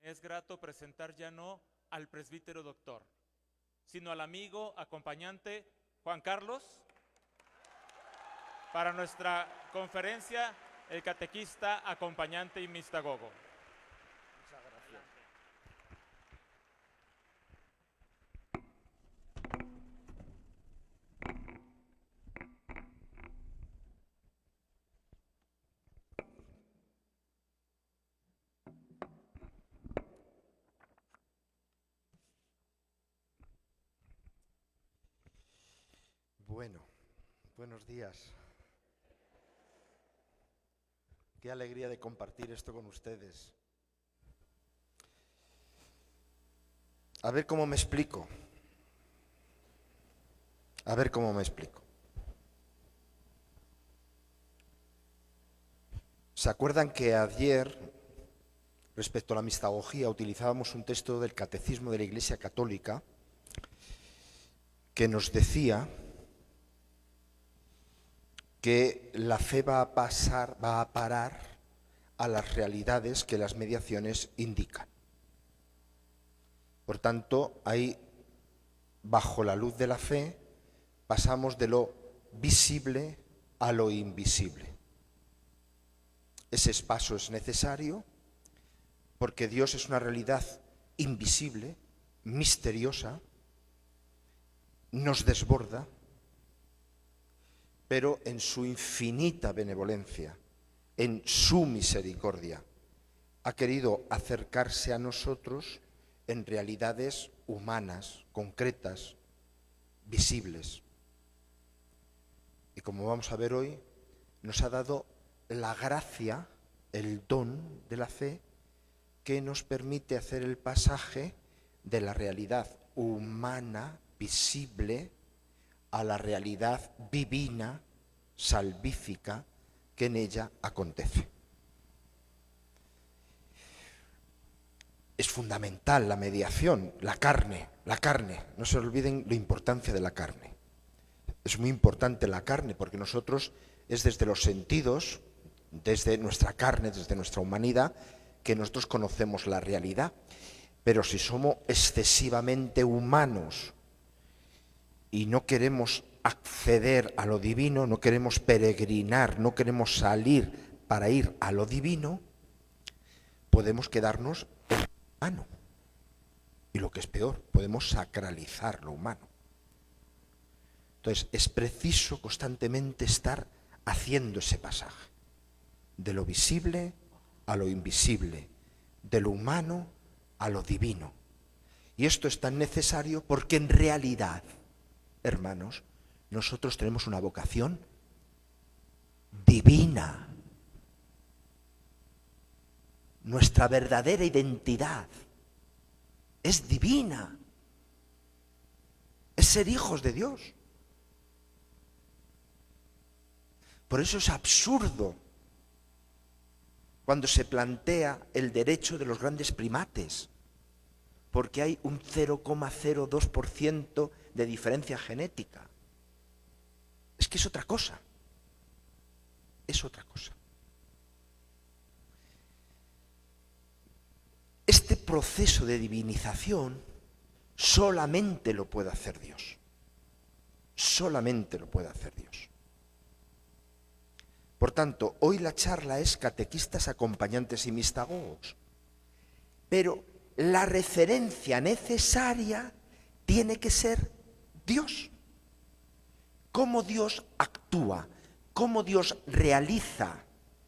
Es grato presentar ya no al presbítero doctor, sino al amigo acompañante Juan Carlos. Para nuestra conferencia, el catequista acompañante y mistagogo. Muchas gracias. Bueno, buenos días. Qué alegría de compartir esto con ustedes. A ver cómo me explico. A ver cómo me explico. ¿Se acuerdan que ayer, respecto a la mistagogía, utilizábamos un texto del Catecismo de la Iglesia Católica que nos decía que la fe va a parar a las realidades que las mediaciones indican? Por tanto, ahí, bajo la luz de la fe, pasamos de lo visible a lo invisible. Ese paso es necesario porque Dios es una realidad invisible, misteriosa, nos desborda, pero en su infinita benevolencia, en su misericordia, ha querido acercarse a nosotros en realidades humanas, concretas, visibles. Y como vamos a ver hoy, nos ha dado la gracia, el don de la fe, que nos permite hacer el pasaje de la realidad humana, visible, a la realidad divina, salvífica, que en ella acontece. Es fundamental la mediación, la carne, no se olviden la importancia de la carne. Es muy importante la carne porque nosotros es desde los sentidos, desde nuestra carne, desde nuestra humanidad, que nosotros conocemos la realidad. Pero si somos excesivamente humanos y no queremos acceder a lo divino, no queremos peregrinar, no queremos salir para ir a lo divino, podemos quedarnos en lo humano. Y lo que es peor, podemos sacralizar lo humano. Entonces, es preciso constantemente estar haciendo ese pasaje, de lo visible a lo invisible, de lo humano a lo divino. Y esto es tan necesario porque en realidad, hermanos, nosotros tenemos una vocación divina. Nuestra verdadera identidad es divina. Es ser hijos de Dios. Por eso es absurdo cuando se plantea el derecho de los grandes primates, porque hay un 0,02% de diferencia genética. Es que es otra cosa. Es otra cosa. Este proceso de divinización solamente lo puede hacer Dios. Solamente lo puede hacer Dios. Por tanto, hoy la charla es catequistas, acompañantes y mistagogos. Pero la referencia necesaria tiene que ser Dios. Cómo Dios actúa, cómo Dios realiza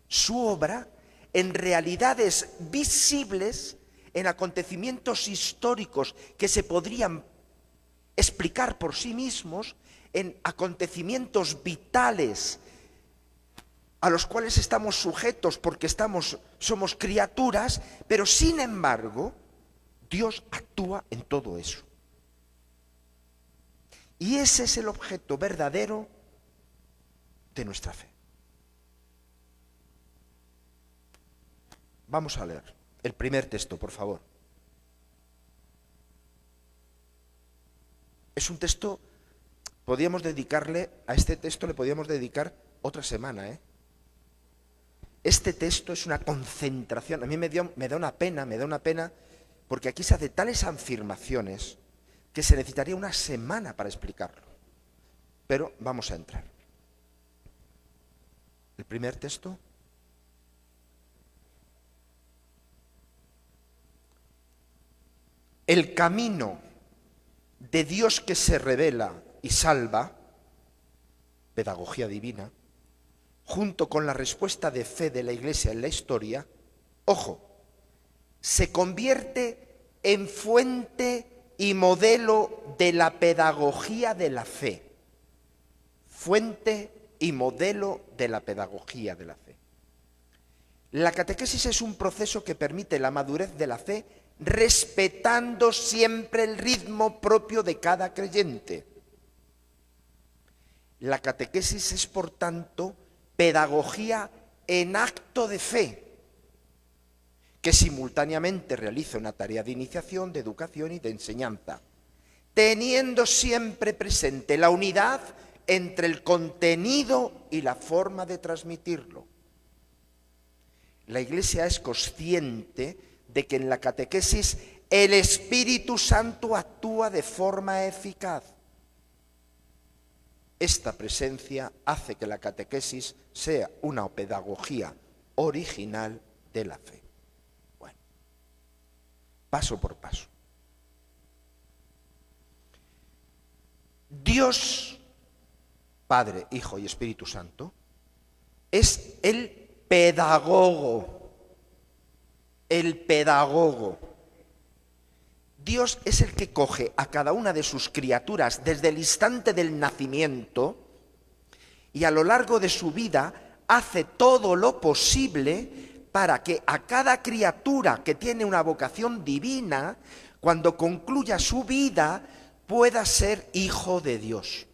su obra en realidades visibles, en acontecimientos históricos que se podrían explicar por sí mismos, en acontecimientos vitales a los cuales estamos sujetos porque somos criaturas, pero sin embargo, Dios actúa en todo eso. Y ese es el objeto verdadero de nuestra fe. Vamos a leer el primer texto, por favor. Es un texto, a este texto le podíamos dedicar otra semana, Este texto es una concentración. A mí me da una pena, porque aquí se hace tales afirmaciones que se necesitaría una semana para explicarlo. Pero vamos a entrar. El primer texto. El camino de Dios que se revela y salva, pedagogía divina, junto con la respuesta de fe de la Iglesia en la historia, ojo, se convierte en fuente y modelo de la pedagogía de la fe. Fuente y modelo de la pedagogía de la fe. La catequesis es un proceso que permite la madurez de la fe respetando siempre el ritmo propio de cada creyente. La catequesis es, por tanto, pedagogía en acto de fe, que simultáneamente realiza una tarea de iniciación, de educación y de enseñanza, teniendo siempre presente la unidad entre el contenido y la forma de transmitirlo. La Iglesia es consciente de que en la catequesis el Espíritu Santo actúa de forma eficaz. Esta presencia hace que la catequesis sea una pedagogía original de la fe. Bueno, paso por paso. Dios, Padre, Hijo y Espíritu Santo, es el pedagogo. El pedagogo. Dios es el que coge a cada una de sus criaturas desde el instante del nacimiento y a lo largo de su vida hace todo lo posible para que a cada criatura que tiene una vocación divina, cuando concluya su vida, pueda ser hijo de Dios.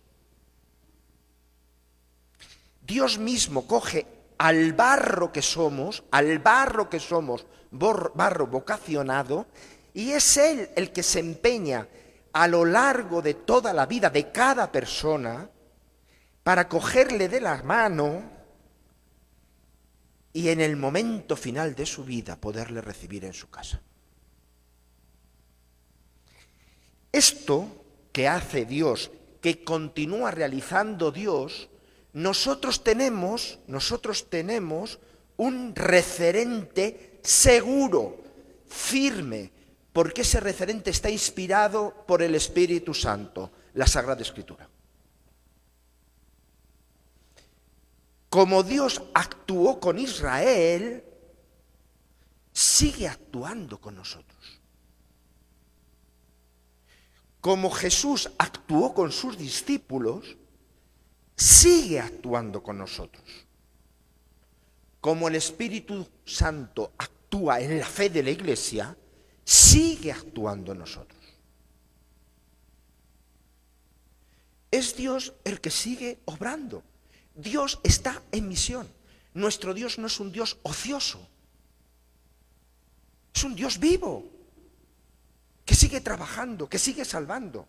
Dios mismo coge al barro que somos, barro vocacionado, y es Él el que se empeña a lo largo de toda la vida de cada persona para cogerle de la mano y en el momento final de su vida poderle recibir en su casa. Esto que hace Dios, que continúa realizando Dios, nosotros tenemos un referente seguro, firme, porque ese referente está inspirado por el Espíritu Santo, la Sagrada Escritura. Como Dios actuó con Israel, sigue actuando con nosotros. Como Jesús actuó con sus discípulos, sigue actuando con nosotros. Como el Espíritu Santo actúa en la fe de la Iglesia, sigue actuando en nosotros. Es Dios el que sigue obrando. Dios está en misión. Nuestro Dios no es un Dios ocioso. Es un Dios vivo, que sigue trabajando, que sigue salvando.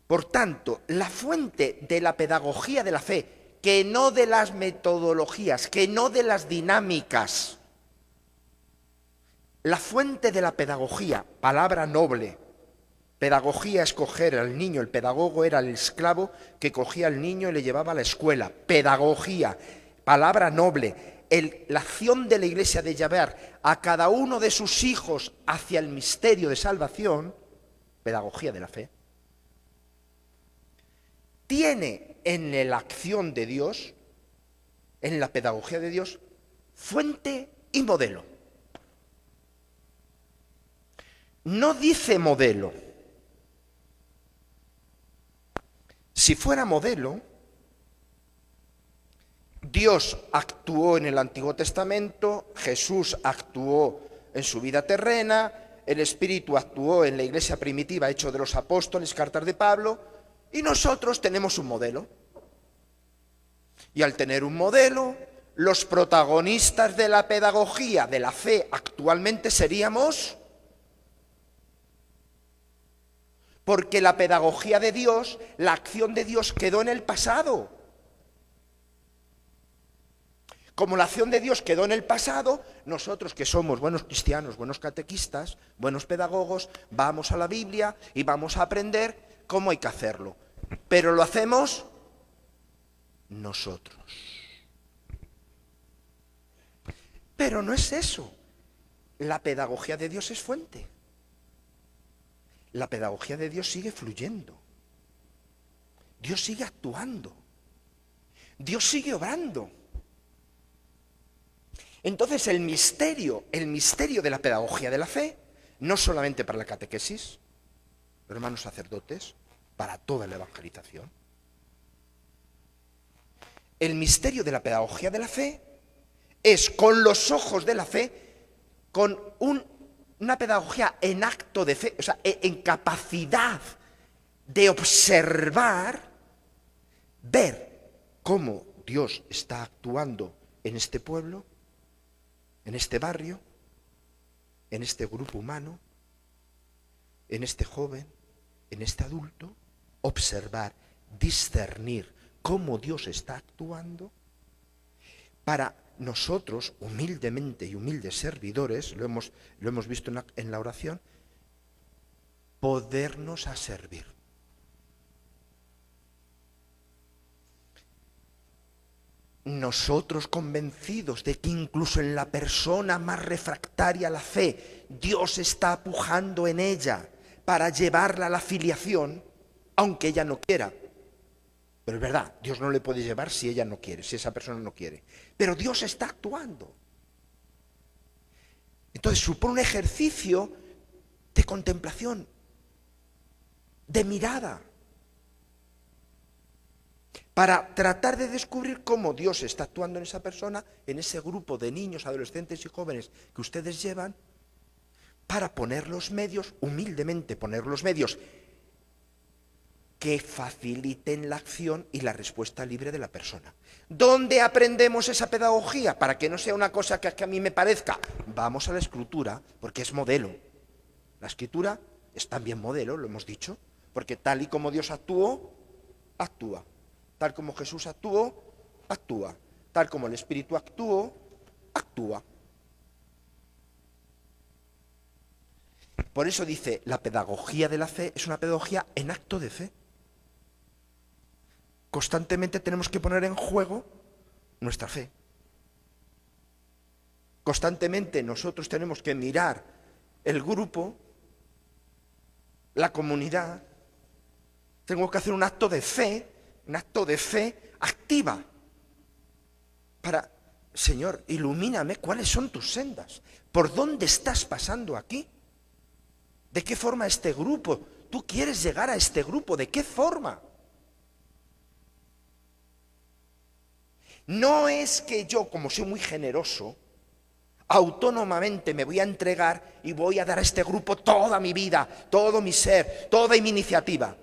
Por tanto, la fuente de la pedagogía de la fe, que no de las metodologías, que no de las dinámicas, la fuente de la pedagogía, palabra noble. Pedagogía es coger al niño, el pedagogo era el esclavo que cogía al niño y le llevaba a la escuela. Pedagogía, palabra noble. La acción de la Iglesia de llevar a cada uno de sus hijos hacia el misterio de salvación, pedagogía de la fe, tiene en la acción de Dios, en la pedagogía de Dios, fuente y modelo. No dice modelo. Si fuera modelo, Dios actuó en el Antiguo Testamento, Jesús actuó en su vida terrena, el Espíritu actuó en la iglesia primitiva, Hechos de los Apóstoles, cartas de Pablo, y nosotros tenemos un modelo. Y al tener un modelo, los protagonistas de la pedagogía de la fe actualmente seríamos... Porque la pedagogía de Dios, la acción de Dios quedó en el pasado. Como la acción de Dios quedó en el pasado, nosotros que somos buenos cristianos, buenos catequistas, buenos pedagogos, vamos a la Biblia y vamos a aprender cómo hay que hacerlo. Pero lo hacemos nosotros. Pero no es eso. La pedagogía de Dios es fuente. La pedagogía de Dios sigue fluyendo. Dios sigue actuando. Dios sigue obrando. Entonces el misterio de la pedagogía de la fe, no solamente para la catequesis, hermanos sacerdotes, para toda la evangelización. El misterio de la pedagogía de la fe es con los ojos de la fe, con una pedagogía en acto de fe, o sea, en capacidad de observar, ver cómo Dios está actuando en este pueblo, en este barrio, en este grupo humano, en este joven, en este adulto, observar, discernir cómo Dios está actuando para nosotros, humildemente y humildes servidores, lo hemos visto en la oración, podernos a servir. Nosotros convencidos de que incluso en la persona más refractaria a la fe, Dios está pujando en ella para llevarla a la filiación, aunque ella no quiera. Pero es verdad, Dios no le puede llevar si ella no quiere, si esa persona no quiere. Pero Dios está actuando. Entonces supone un ejercicio de contemplación, de mirada, para tratar de descubrir cómo Dios está actuando en esa persona, en ese grupo de niños, adolescentes y jóvenes que ustedes llevan, para poner los medios, humildemente poner los medios que faciliten la acción y la respuesta libre de la persona. ¿Dónde aprendemos esa pedagogía? Para que no sea una cosa que a mí me parezca. Vamos a la Escritura, porque es modelo. La Escritura es también modelo, lo hemos dicho, porque tal y como Dios actuó, actúa. Tal como Jesús actuó, actúa. Tal como el Espíritu actuó, actúa. Por eso dice, la pedagogía de la fe es una pedagogía en acto de fe. Constantemente tenemos que poner en juego nuestra fe. Constantemente nosotros tenemos que mirar el grupo, la comunidad. Tengo que hacer un acto de fe activa. Para, Señor, ilumíname cuáles son tus sendas. ¿Por dónde estás pasando aquí? ¿De qué forma este grupo? ¿Tú quieres llegar a este grupo? ¿De qué forma? No es que yo, como soy muy generoso, autónomamente me voy a entregar y voy a dar a este grupo toda mi vida, todo mi ser, toda mi iniciativa.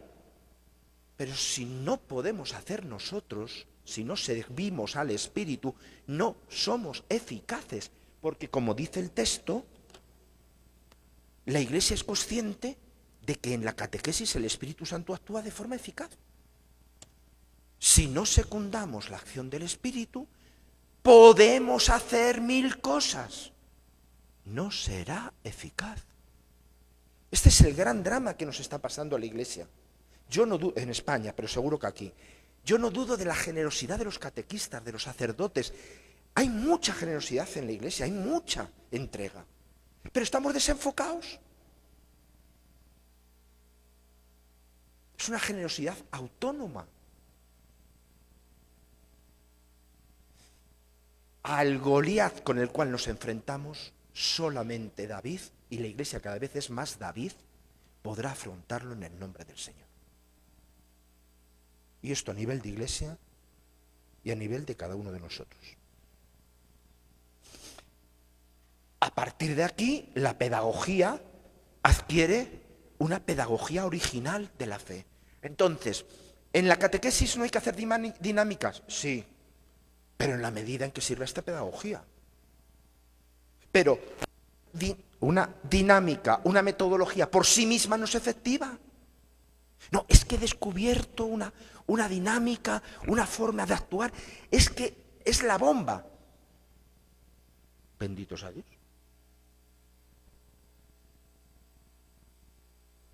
Pero si no podemos hacer nosotros, si no servimos al Espíritu, no somos eficaces. Porque como dice el texto, la Iglesia es consciente de que en la catequesis el Espíritu Santo actúa de forma eficaz. Si no secundamos la acción del Espíritu, podemos hacer 1000 cosas. No será eficaz. Este es el gran drama que nos está pasando a la Iglesia. Yo no dudo, en España, pero seguro que aquí, yo no dudo de la generosidad de los catequistas, de los sacerdotes. Hay mucha generosidad en la Iglesia, hay mucha entrega. Pero estamos desenfocados. Es una generosidad autónoma. Al Goliat con el cual nos enfrentamos, solamente David, y la Iglesia cada vez es más David, podrá afrontarlo en el nombre del Señor. Y esto a nivel de Iglesia y a nivel de cada uno de nosotros. A partir de aquí, la pedagogía adquiere una pedagogía original de la fe. Entonces, ¿en la catequesis no hay que hacer dinámicas? Sí, pero en la medida en que sirva esta pedagogía. Pero una dinámica, una metodología por sí misma no es efectiva. No, es que he descubierto una dinámica, una forma de actuar, es que es la bomba. Bendito sea Dios.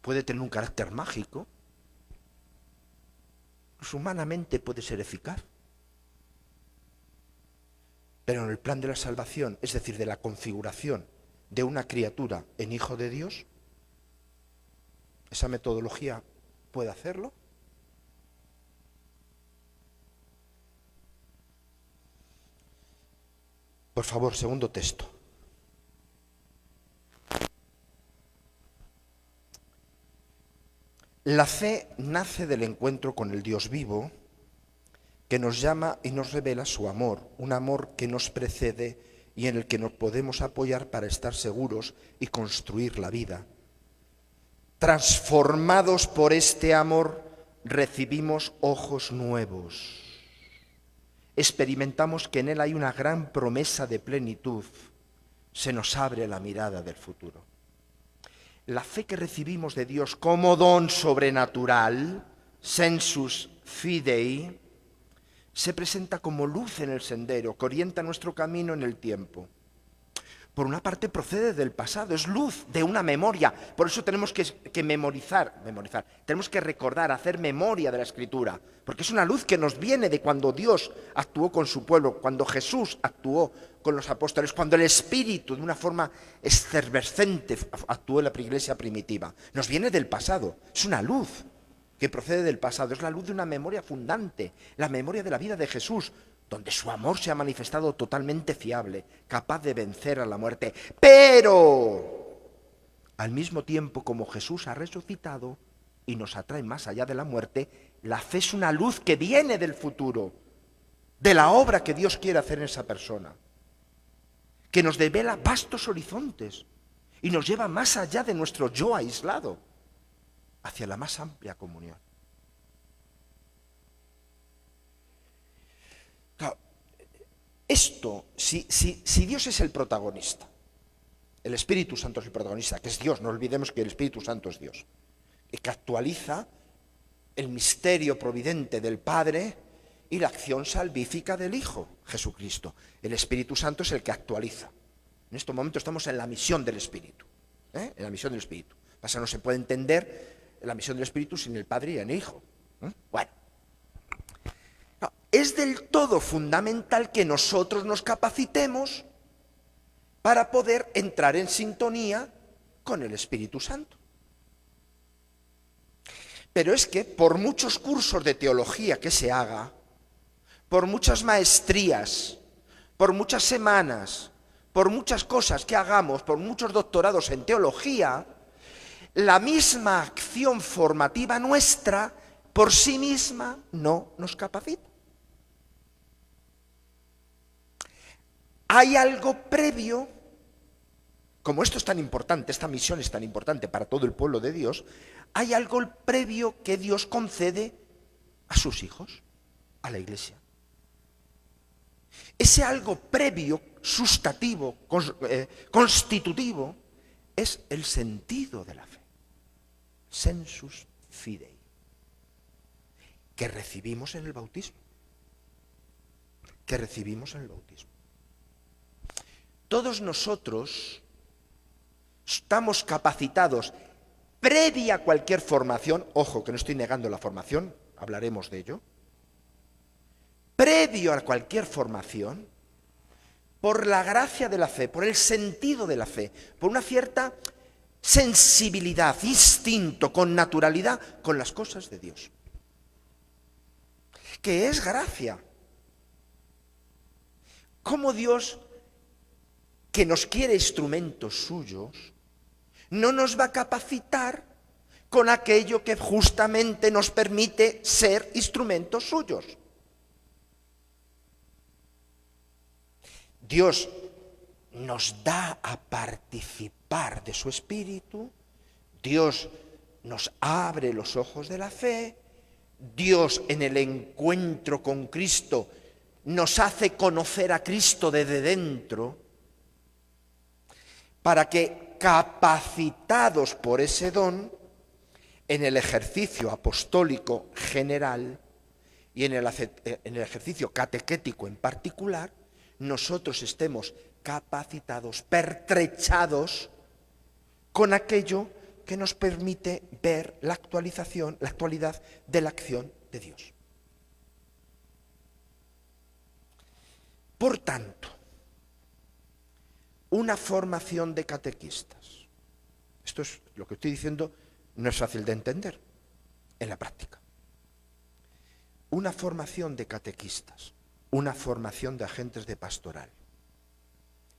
Puede tener un carácter mágico, pues humanamente puede ser eficaz. Pero en el plan de la salvación, es decir, de la configuración de una criatura en hijo de Dios, ¿esa metodología puede hacerlo? Por favor, segundo texto. La fe nace del encuentro con el Dios vivo, que nos llama y nos revela su amor, un amor que nos precede y en el que nos podemos apoyar para estar seguros y construir la vida. Transformados por este amor, recibimos ojos nuevos. Experimentamos que en él hay una gran promesa de plenitud. Se nos abre la mirada del futuro. La fe que recibimos de Dios como don sobrenatural, sensus fidei, se presenta como luz en el sendero que orienta nuestro camino en el tiempo. Por una parte procede del pasado, es luz de una memoria. Por eso tenemos que memorizar, tenemos que recordar, hacer memoria de la Escritura, porque es una luz que nos viene de cuando Dios actuó con su pueblo, cuando Jesús actuó con los apóstoles, cuando el Espíritu de una forma efervescente actuó en la iglesia primitiva. Nos viene del pasado, es una luz que procede del pasado, es la luz de una memoria fundante, la memoria de la vida de Jesús, donde su amor se ha manifestado totalmente fiable, capaz de vencer a la muerte. Pero, al mismo tiempo como Jesús ha resucitado y nos atrae más allá de la muerte, la fe es una luz que viene del futuro, de la obra que Dios quiere hacer en esa persona, que nos devela vastos horizontes y nos lleva más allá de nuestro yo aislado, hacia la más amplia comunión. Claro, esto, si Dios es el protagonista, el Espíritu Santo es el protagonista, que es Dios, no olvidemos que el Espíritu Santo es Dios, que actualiza el misterio providente del Padre y la acción salvífica del Hijo, Jesucristo. El Espíritu Santo es el que actualiza. En estos momentos estamos en la misión del Espíritu, en la misión del Espíritu. Pasa, no se puede entender la misión del Espíritu sin el Padre y el Hijo. Bueno, no, es del todo fundamental que nosotros nos capacitemos para poder entrar en sintonía con el Espíritu Santo. Pero es que por muchos cursos de teología que se haga, por muchas maestrías, por muchas semanas, por muchas cosas que hagamos, por muchos doctorados en teología, la misma acción formativa nuestra por sí misma no nos capacita. Hay algo previo, como esto es tan importante, esta misión es tan importante para todo el pueblo de Dios, hay algo previo que Dios concede a sus hijos, a la Iglesia. Ese algo previo, sustativo, constitutivo, es el sentido de la fe. Sensus fidei, que recibimos en el bautismo. Todos nosotros estamos capacitados, previa a cualquier formación, ojo que no estoy negando la formación, hablaremos de ello, previo a cualquier formación, por la gracia de la fe, por el sentido de la fe, por una cierta sensibilidad, instinto, con naturalidad, con las cosas de Dios. Que es gracia. Cómo Dios, que nos quiere instrumentos suyos, no nos va a capacitar con aquello que justamente nos permite ser instrumentos suyos. Dios nos da a participar de su Espíritu, Dios nos abre los ojos de la fe, Dios en el encuentro con Cristo nos hace conocer a Cristo desde dentro, para que, capacitados por ese don, en el ejercicio apostólico general y en el ejercicio catequético en particular, nosotros estemos capacitados, pertrechados con aquello que nos permite ver la actualidad de la acción de Dios. Por tanto, una formación de catequistas. Esto es lo que estoy diciendo, no es fácil de entender en la práctica. Una formación de catequistas, una formación de agentes de pastoral,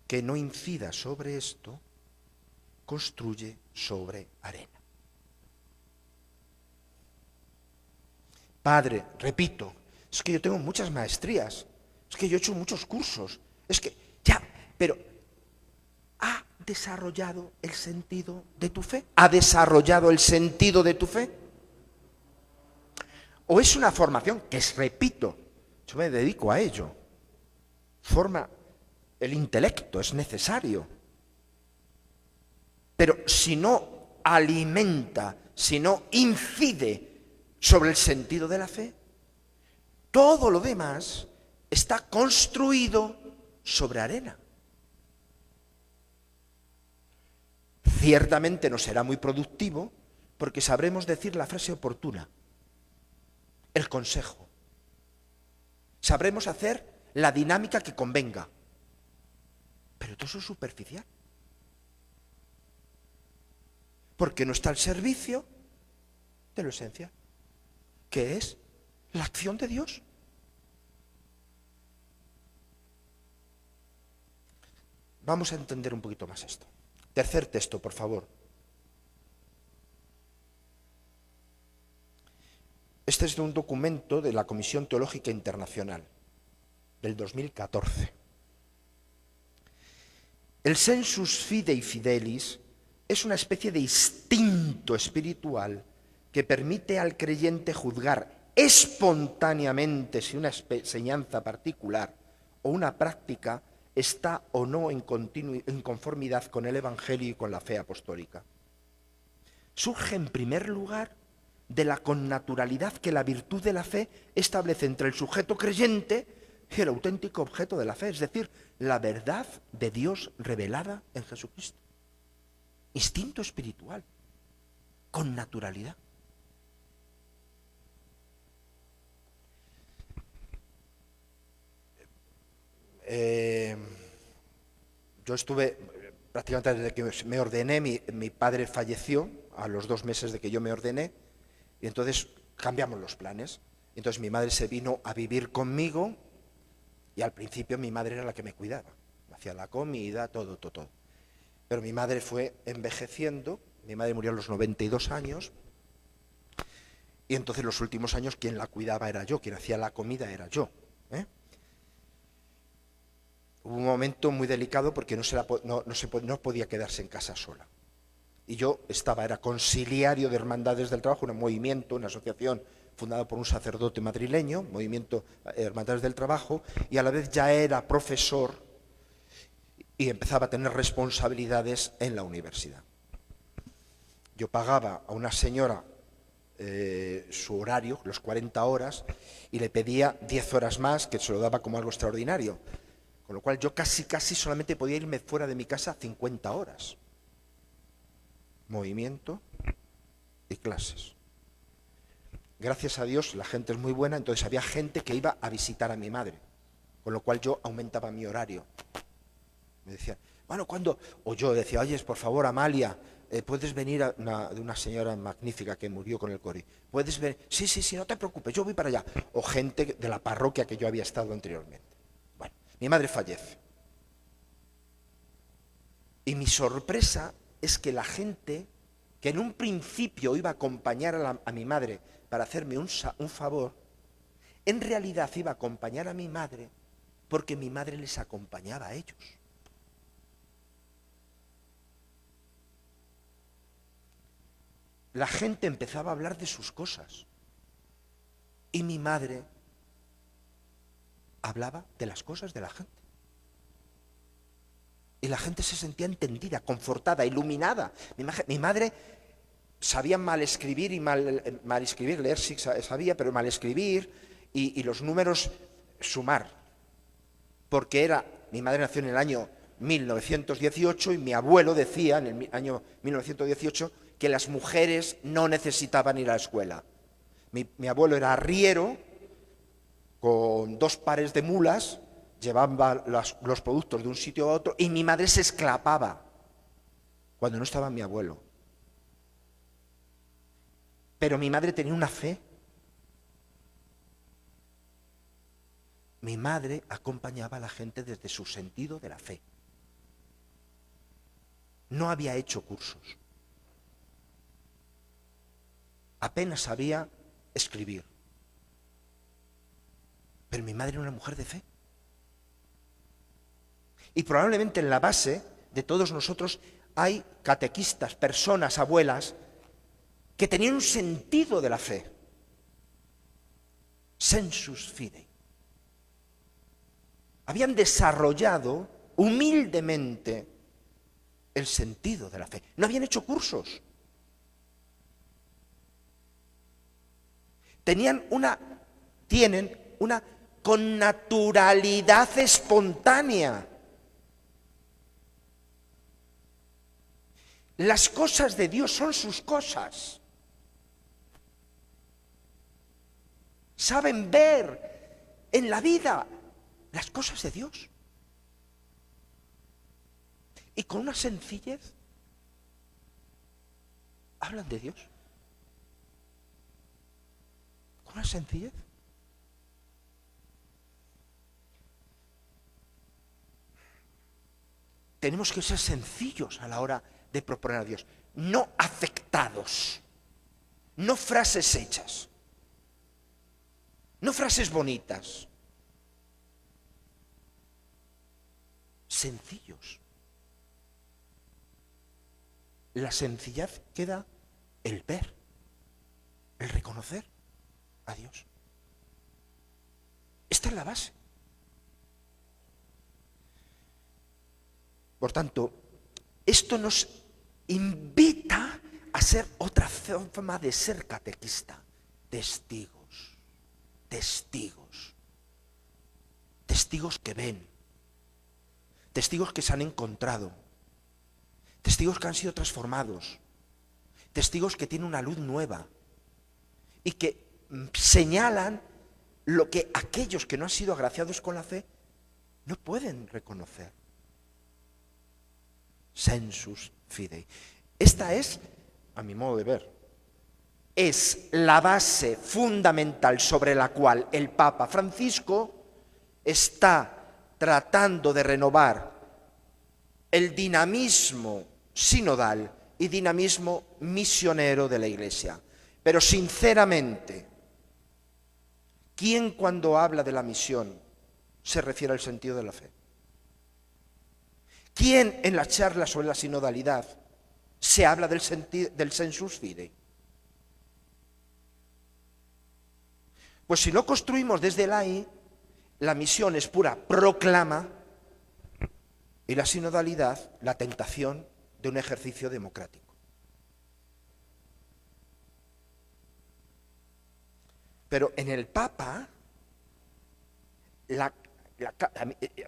que no incida sobre esto, construye sobre arena. Padre, repito, es que yo tengo muchas maestrías, es que yo he hecho muchos cursos, es que ya, pero ¿ha desarrollado el sentido de tu fe? ¿Ha desarrollado el sentido de tu fe? ¿O es una formación que, repito, yo me dedico a ello, forma el intelecto, es necesario, pero si no alimenta, si no incide sobre el sentido de la fe, todo lo demás está construido sobre arena. Ciertamente no será muy productivo porque sabremos decir la frase oportuna, el consejo. Sabremos hacer la dinámica que convenga, pero todo eso es superficial. Porque no está al servicio de lo esencial, que es la acción de Dios. Vamos a entender un poquito más esto. Tercer texto, por favor. Este es de un documento de la Comisión Teológica Internacional, del 2014. El sensus fidei fidelis es una especie de instinto espiritual que permite al creyente juzgar espontáneamente si una enseñanza particular o una práctica está o no en conformidad con el Evangelio y con la fe apostólica. Surge en primer lugar de la connaturalidad que la virtud de la fe establece entre el sujeto creyente y el auténtico objeto de la fe, es decir, la verdad de Dios revelada en Jesucristo. Instinto espiritual, con naturalidad. Yo estuve, prácticamente desde que me ordené, mi padre falleció a los 2 meses de que yo me ordené, y entonces cambiamos los planes. Entonces mi madre se vino a vivir conmigo, y al principio mi madre era la que me cuidaba, me hacía la comida, todo. Pero mi madre fue envejeciendo, mi madre murió a los 92 años, y entonces los últimos años quien la cuidaba era yo, quien hacía la comida era yo. Hubo un momento muy delicado porque no podía quedarse en casa sola. Y yo era conciliario de Hermandades del Trabajo, un movimiento, una asociación fundada por un sacerdote madrileño, Movimiento Hermandades del Trabajo, y a la vez ya era profesor y empezaba a tener responsabilidades en la universidad. Yo pagaba a una señora su horario, los 40 horas, y le pedía 10 horas más, que se lo daba como algo extraordinario. Con lo cual yo casi solamente podía irme fuera de mi casa 50 horas. Movimiento y clases. Gracias a Dios la gente es muy buena, entonces había gente que iba a visitar a mi madre, con lo cual yo aumentaba mi horario. Me decían, bueno, ¿cuándo? O yo decía, oye, por favor, Amalia, ¿puedes venir de una señora magnífica que murió con el cori? ¿Puedes venir? Sí, no te preocupes, yo voy para allá. O gente de la parroquia que yo había estado anteriormente. Bueno, mi madre fallece. Y mi sorpresa es que la gente que en un principio iba a acompañar a mi madre para hacerme un favor, en realidad iba a acompañar a mi madre porque mi madre les acompañaba a ellos. La gente empezaba a hablar de sus cosas y mi madre hablaba de las cosas de la gente. Y la gente se sentía entendida, confortada, iluminada. Mi madre sabía mal escribir, leer sí sabía, pero mal escribir y los números sumar. porque mi madre nació en el año 1918 y mi abuelo decía en el año 1918 que las mujeres no necesitaban ir a la escuela. Mi abuelo era arriero, con 2 pares de mulas, llevaba los productos de un sitio a otro y mi madre se escapaba cuando no estaba mi abuelo. Pero mi madre tenía una fe. Mi madre acompañaba a la gente desde su sentido de la fe. No había hecho cursos. Apenas sabía escribir. Pero mi madre era una mujer de fe. Y probablemente en la base de todos nosotros hay catequistas, personas, abuelas, que tenían un sentido de la fe. Sensus fidei. Habían desarrollado humildemente el sentido de la fe. No habían hecho cursos. Tienen una connaturalidad espontánea. Las cosas de Dios son sus cosas. Saben ver en la vida las cosas de Dios. Y con una sencillez hablan de Dios. Con una sencillez. Tenemos que ser sencillos a la hora de proponer a Dios, no afectados, no frases hechas, no frases bonitas, sencillos. La sencillez queda el ver, el reconocer a Dios. Esta es la base. Por tanto, esto nos invita a ser otra forma de ser catequista. Testigos, testigos, testigos que ven, testigos que se han encontrado, testigos que han sido transformados, testigos que tienen una luz nueva y que señalan lo que aquellos que no han sido agraciados con la fe no pueden reconocer. Sensus fidei. Esta es, a mi modo de ver, es la base fundamental sobre la cual el Papa Francisco está tratando de renovar el dinamismo sinodal y dinamismo misionero de la Iglesia. Pero sinceramente, ¿quién cuando habla de la misión se refiere al sentido de la fe? ¿Quién en la charla sobre la sinodalidad se habla del sensus fidei? Pues si no construimos desde el ahí, la misión es pura proclama y la sinodalidad la tentación de un ejercicio democrático. Pero en el Papa,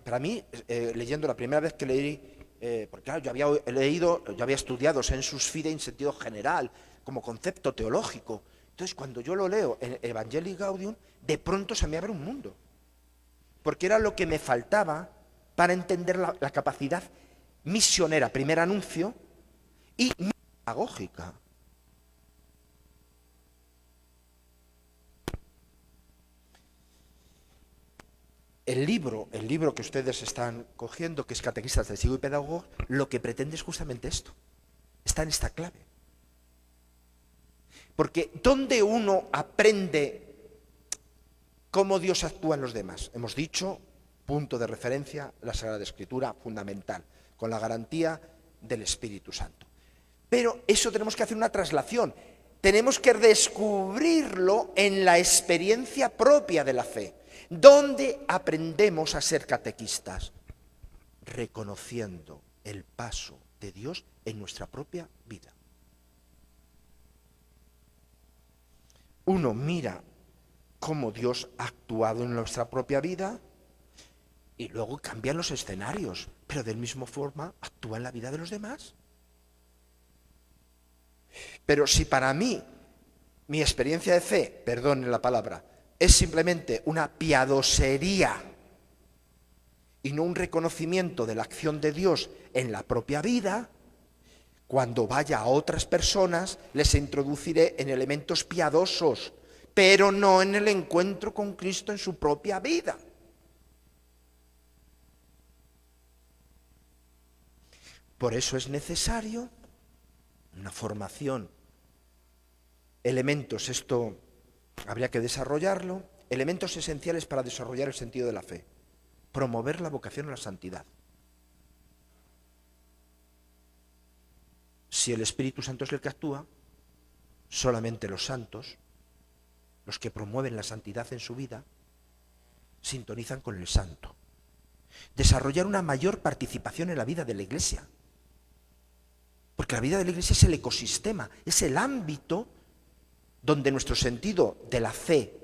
para mí, leyendo la primera vez que leí, porque claro, yo había estudiado sensus fidei en sentido general, como concepto teológico. Entonces, cuando yo lo leo en Evangelii Gaudium, de pronto se me abre un mundo. Porque era lo que me faltaba para entender la capacidad misionera, primer anuncio, y pedagógica. El libro que ustedes están cogiendo, que es Catequistas, Testigos y Pedagogos, lo que pretende es justamente esto. Está en esta clave. Porque ¿dónde uno aprende cómo Dios actúa en los demás? Hemos dicho, punto de referencia, la Sagrada Escritura, fundamental, con la garantía del Espíritu Santo. Pero eso tenemos que hacer una traslación. Tenemos que descubrirlo en la experiencia propia de la fe. ¿Dónde aprendemos a ser catequistas? Reconociendo el paso de Dios en nuestra propia vida. Uno mira cómo Dios ha actuado en nuestra propia vida y luego cambian los escenarios, pero de la misma forma actúa en la vida de los demás. Pero si para mí mi experiencia de fe, perdone la palabra, es simplemente una piadosería y no un reconocimiento de la acción de Dios en la propia vida, cuando vaya a otras personas les introduciré en elementos piadosos, pero no en el encuentro con Cristo en su propia vida. Por eso es necesario una formación, elementos, esto habría que desarrollarlo, elementos esenciales para desarrollar el sentido de la fe. Promover la vocación a la santidad. Si el Espíritu Santo es el que actúa, solamente los santos, los que promueven la santidad en su vida, sintonizan con el santo. Desarrollar una mayor participación en la vida de la Iglesia. Porque la vida de la Iglesia es el ecosistema, es el ámbito donde nuestro sentido de la fe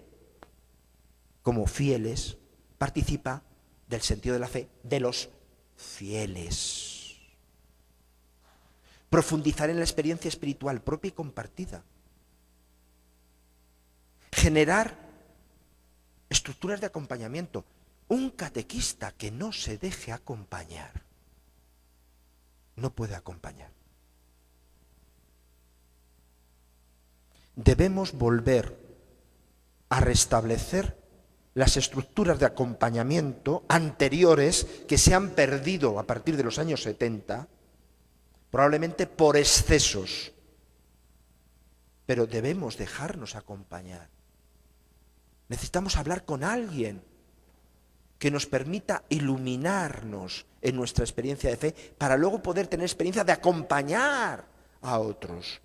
como fieles participa del sentido de la fe de los fieles. Profundizar en la experiencia espiritual propia y compartida. Generar estructuras de acompañamiento. Un catequista que no se deje acompañar no puede acompañar. Debemos volver a restablecer las estructuras de acompañamiento anteriores que se han perdido a partir de los años 70, probablemente por excesos. Pero debemos dejarnos acompañar. Necesitamos hablar con alguien que nos permita iluminarnos en nuestra experiencia de fe para luego poder tener experiencia de acompañar a otros.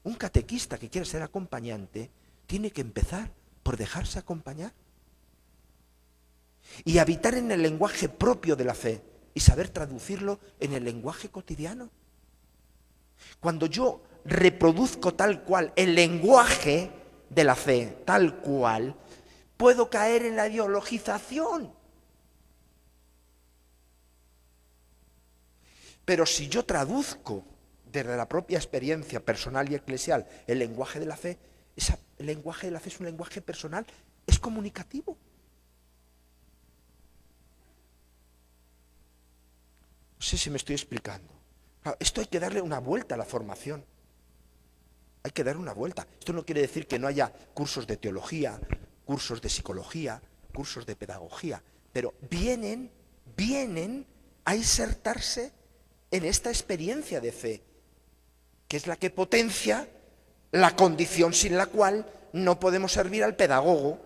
Un catequista que quiere ser acompañante tiene que empezar por dejarse acompañar y habitar en el lenguaje propio de la fe y saber traducirlo en el lenguaje cotidiano. Cuando yo reproduzco tal cual el lenguaje de la fe, tal cual, puedo caer en la ideologización. Pero si yo traduzco desde la propia experiencia personal y eclesial el lenguaje de la fe, el lenguaje de la fe es un lenguaje personal, es comunicativo. No sé si me estoy explicando. Claro, esto hay que darle una vuelta a la formación. Hay que dar una vuelta. Esto no quiere decir que no haya cursos de teología, cursos de psicología, cursos de pedagogía, pero vienen a insertarse en esta experiencia de fe, que es la que potencia la condición sin la cual no podemos servir al pedagogo,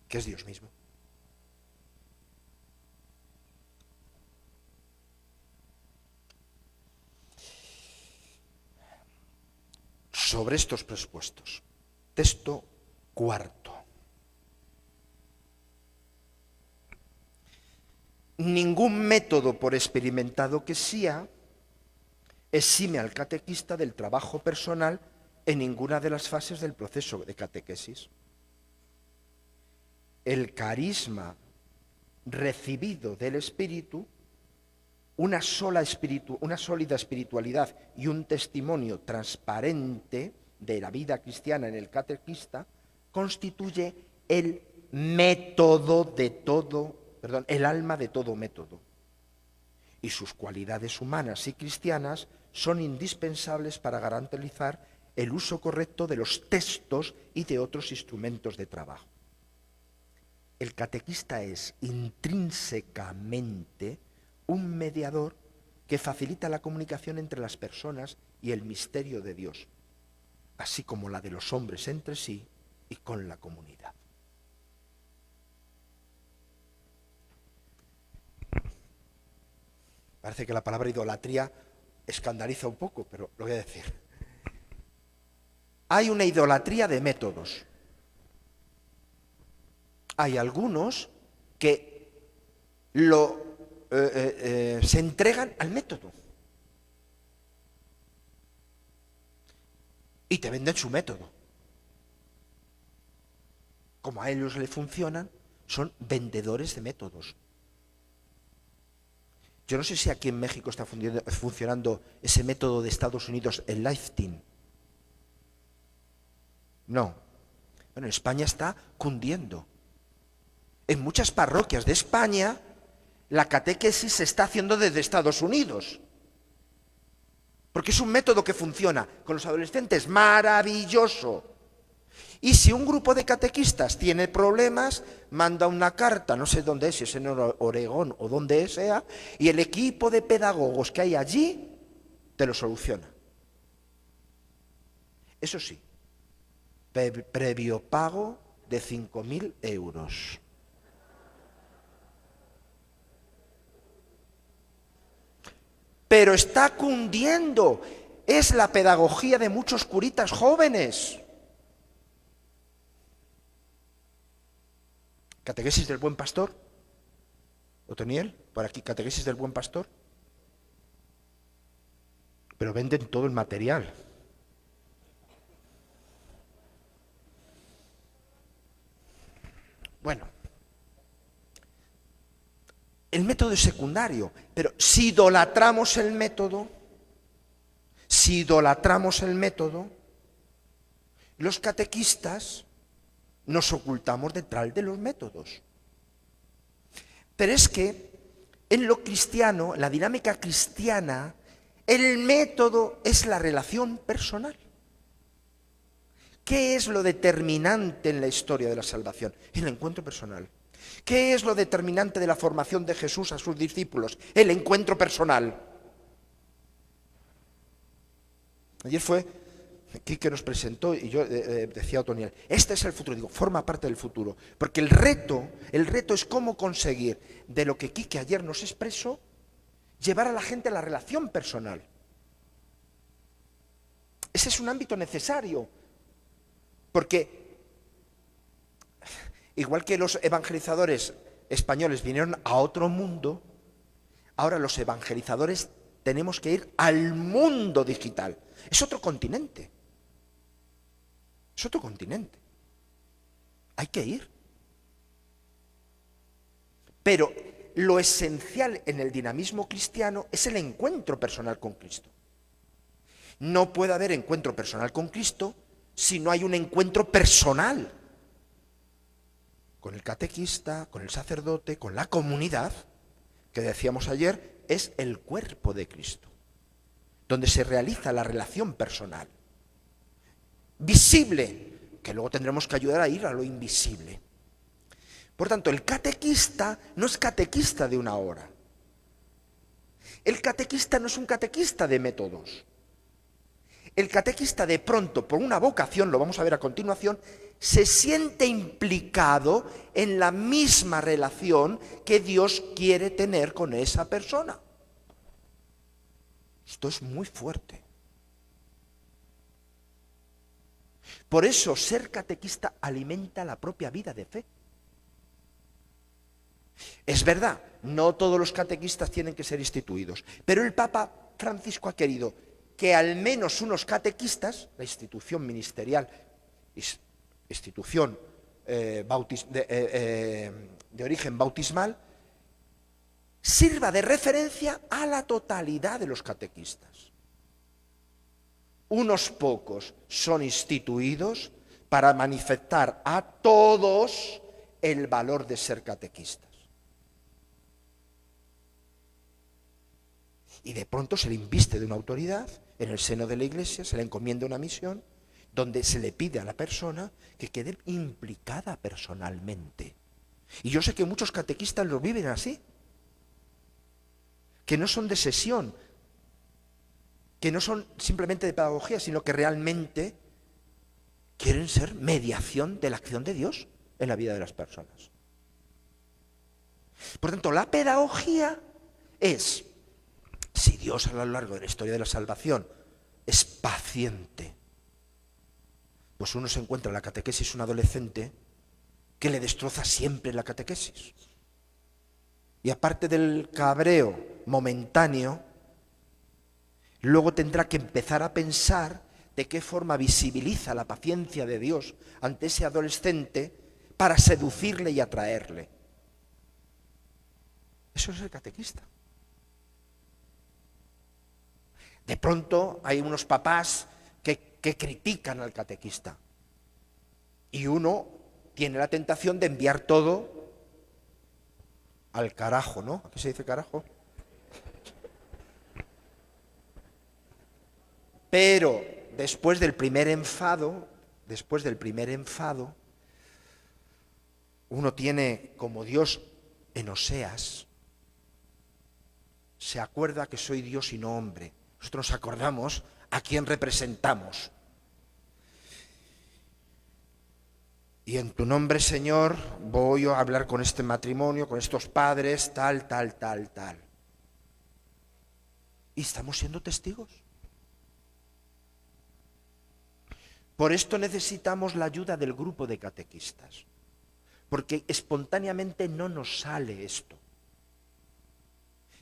que es Dios mismo. Sobre estos presupuestos. Texto cuarto. Ningún método, por experimentado que sea, exime al catequista del trabajo personal en ninguna de las fases del proceso de catequesis. El carisma recibido del Espíritu, una sólida espiritualidad y un testimonio transparente de la vida cristiana en el catequista, constituye el alma de todo método. Y sus cualidades humanas y cristianas son indispensables para garantizar el uso correcto de los textos y de otros instrumentos de trabajo. El catequista es intrínsecamente un mediador que facilita la comunicación entre las personas y el misterio de Dios, así como la de los hombres entre sí y con la comunidad. Parece que la palabra idolatría escandaliza un poco, pero lo voy a decir. Hay una idolatría de métodos. Hay algunos que se entregan al método y te venden su método. Como a ellos le funcionan, son vendedores de métodos. Yo no sé si aquí en México está funcionando ese método de Estados Unidos, el Lifetime. No. Bueno, en España está cundiendo. En muchas parroquias de España, la catequesis se está haciendo desde Estados Unidos. Porque es un método que funciona con los adolescentes maravilloso. Y si un grupo de catequistas tiene problemas, manda una carta, no sé dónde es, si es en Oregón o donde sea, y el equipo de pedagogos que hay allí te lo soluciona. Eso sí, previo pago de 5.000 euros. Pero está cundiendo, es la pedagogía de muchos curitas jóvenes. ¿Catequesis del Buen Pastor? ¿Otoniel? ¿Por aquí catequesis del Buen Pastor? Pero venden todo el material. Bueno, el método es secundario, pero si idolatramos el método, los catequistas nos ocultamos detrás de los métodos. Pero es que en lo cristiano, la dinámica cristiana, el método es la relación personal. ¿Qué es lo determinante en la historia de la salvación? El encuentro personal. ¿Qué es lo determinante de la formación de Jesús a sus discípulos? El encuentro personal. Ayer fue Quique nos presentó y yo decía a Otoniel, este es el futuro. Digo, forma parte del futuro. Porque el reto es cómo conseguir de lo que Quique ayer nos expresó, llevar a la gente a la relación personal. Ese es un ámbito necesario. Porque igual que los evangelizadores españoles vinieron a otro mundo, ahora los evangelizadores tenemos que ir al mundo digital. Es otro continente. Es otro continente. Hay que ir. Pero lo esencial en el dinamismo cristiano es el encuentro personal con Cristo. No puede haber encuentro personal con Cristo si no hay un encuentro personal con el catequista, con el sacerdote, con la comunidad, que decíamos ayer, es el cuerpo de Cristo, donde se realiza la relación personal. Visible, que luego tendremos que ayudar a ir a lo invisible. Por tanto, el catequista no es catequista de una hora. El catequista no es un catequista de métodos. El catequista de pronto, por una vocación, lo vamos a ver a continuación, se siente implicado en la misma relación que Dios quiere tener con esa persona. Esto es muy fuerte. Por eso ser catequista alimenta la propia vida de fe. Es verdad, no todos los catequistas tienen que ser instituidos, pero el Papa Francisco ha querido que al menos unos catequistas, la institución ministerial, institución de origen bautismal, sirva de referencia a la totalidad de los catequistas. Unos pocos son instituidos para manifestar a todos el valor de ser catequistas. Y de pronto se le inviste de una autoridad en el seno de la Iglesia, se le encomienda una misión donde se le pide a la persona que quede implicada personalmente. Y yo sé que muchos catequistas lo viven así, que no son de sesión, que no son simplemente de pedagogía, sino que realmente quieren ser mediación de la acción de Dios en la vida de las personas. Por tanto, la pedagogía es, si Dios a lo largo de la historia de la salvación es paciente, pues uno se encuentra en la catequesis un adolescente que le destroza siempre la catequesis. Y aparte del cabreo momentáneo, luego tendrá que empezar a pensar de qué forma visibiliza la paciencia de Dios ante ese adolescente para seducirle y atraerle. Eso es el catequista. De pronto hay unos papás que critican al catequista y uno tiene la tentación de enviar todo al carajo, ¿no? ¿Qué se dice carajo? Pero después del primer enfado, uno tiene como Dios en Oseas, se acuerda que soy Dios y no hombre. Nosotros nos acordamos a quién representamos. Y en tu nombre, Señor, voy a hablar con este matrimonio, con estos padres, tal. Y estamos siendo testigos. Por esto necesitamos la ayuda del grupo de catequistas, porque espontáneamente no nos sale esto.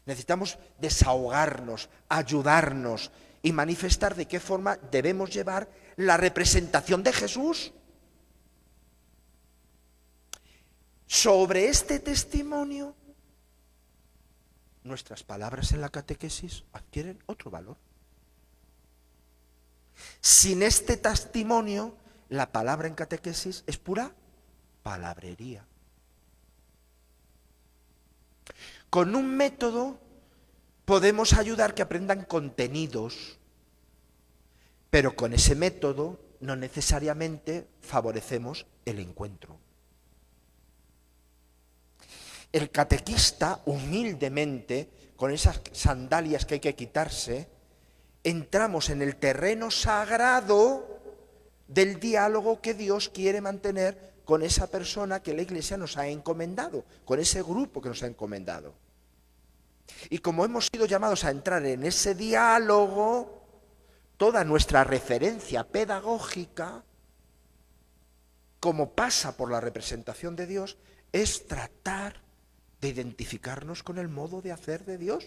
Necesitamos desahogarnos, ayudarnos y manifestar de qué forma debemos llevar la representación de Jesús. Sobre este testimonio, nuestras palabras en la catequesis adquieren otro valor. Sin este testimonio, la palabra en catequesis es pura palabrería. Con un método podemos ayudar que aprendan contenidos, pero con ese método no necesariamente favorecemos el encuentro. El catequista, humildemente, con esas sandalias que hay que quitarse, entramos en el terreno sagrado del diálogo que Dios quiere mantener con esa persona que la Iglesia nos ha encomendado, con ese grupo que nos ha encomendado. Y como hemos sido llamados a entrar en ese diálogo, toda nuestra referencia pedagógica, como pasa por la representación de Dios, es tratar de identificarnos con el modo de hacer de Dios.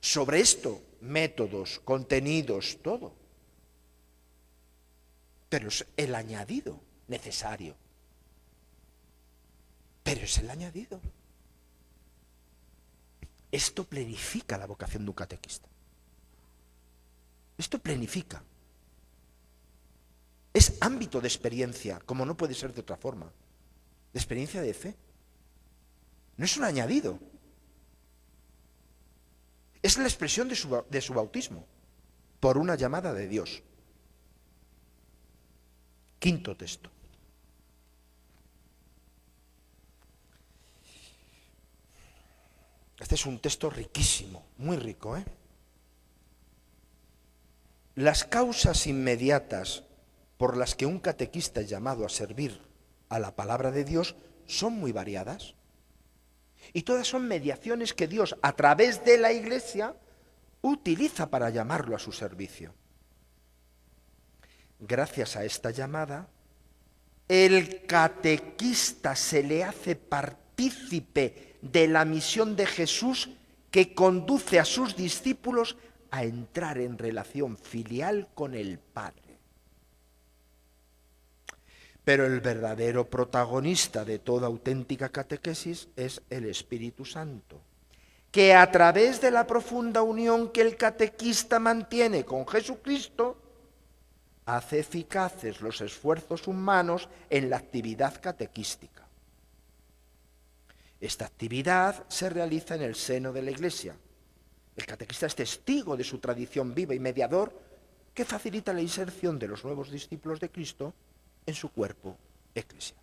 Sobre esto, métodos, contenidos, todo. Pero es el añadido necesario. Pero es el añadido. Esto planifica la vocación de un catequista. Esto planifica. Es ámbito de experiencia, como no puede ser de otra forma. De experiencia de fe. No es un añadido. Es la expresión de su bautismo por una llamada de Dios. Quinto texto. Este es un texto riquísimo, muy rico, ¿eh? Las causas inmediatas por las que un catequista es llamado a servir a la palabra de Dios son muy variadas. Y todas son mediaciones que Dios, a través de la Iglesia, utiliza para llamarlo a su servicio. Gracias a esta llamada, el catequista se le hace partícipe de la misión de Jesús que conduce a sus discípulos a entrar en relación filial con el Padre. Pero el verdadero protagonista de toda auténtica catequesis es el Espíritu Santo, que a través de la profunda unión que el catequista mantiene con Jesucristo, hace eficaces los esfuerzos humanos en la actividad catequística. Esta actividad se realiza en el seno de la Iglesia. El catequista es testigo de su tradición viva y mediador que facilita la inserción de los nuevos discípulos de Cristo en su cuerpo, Iglesia.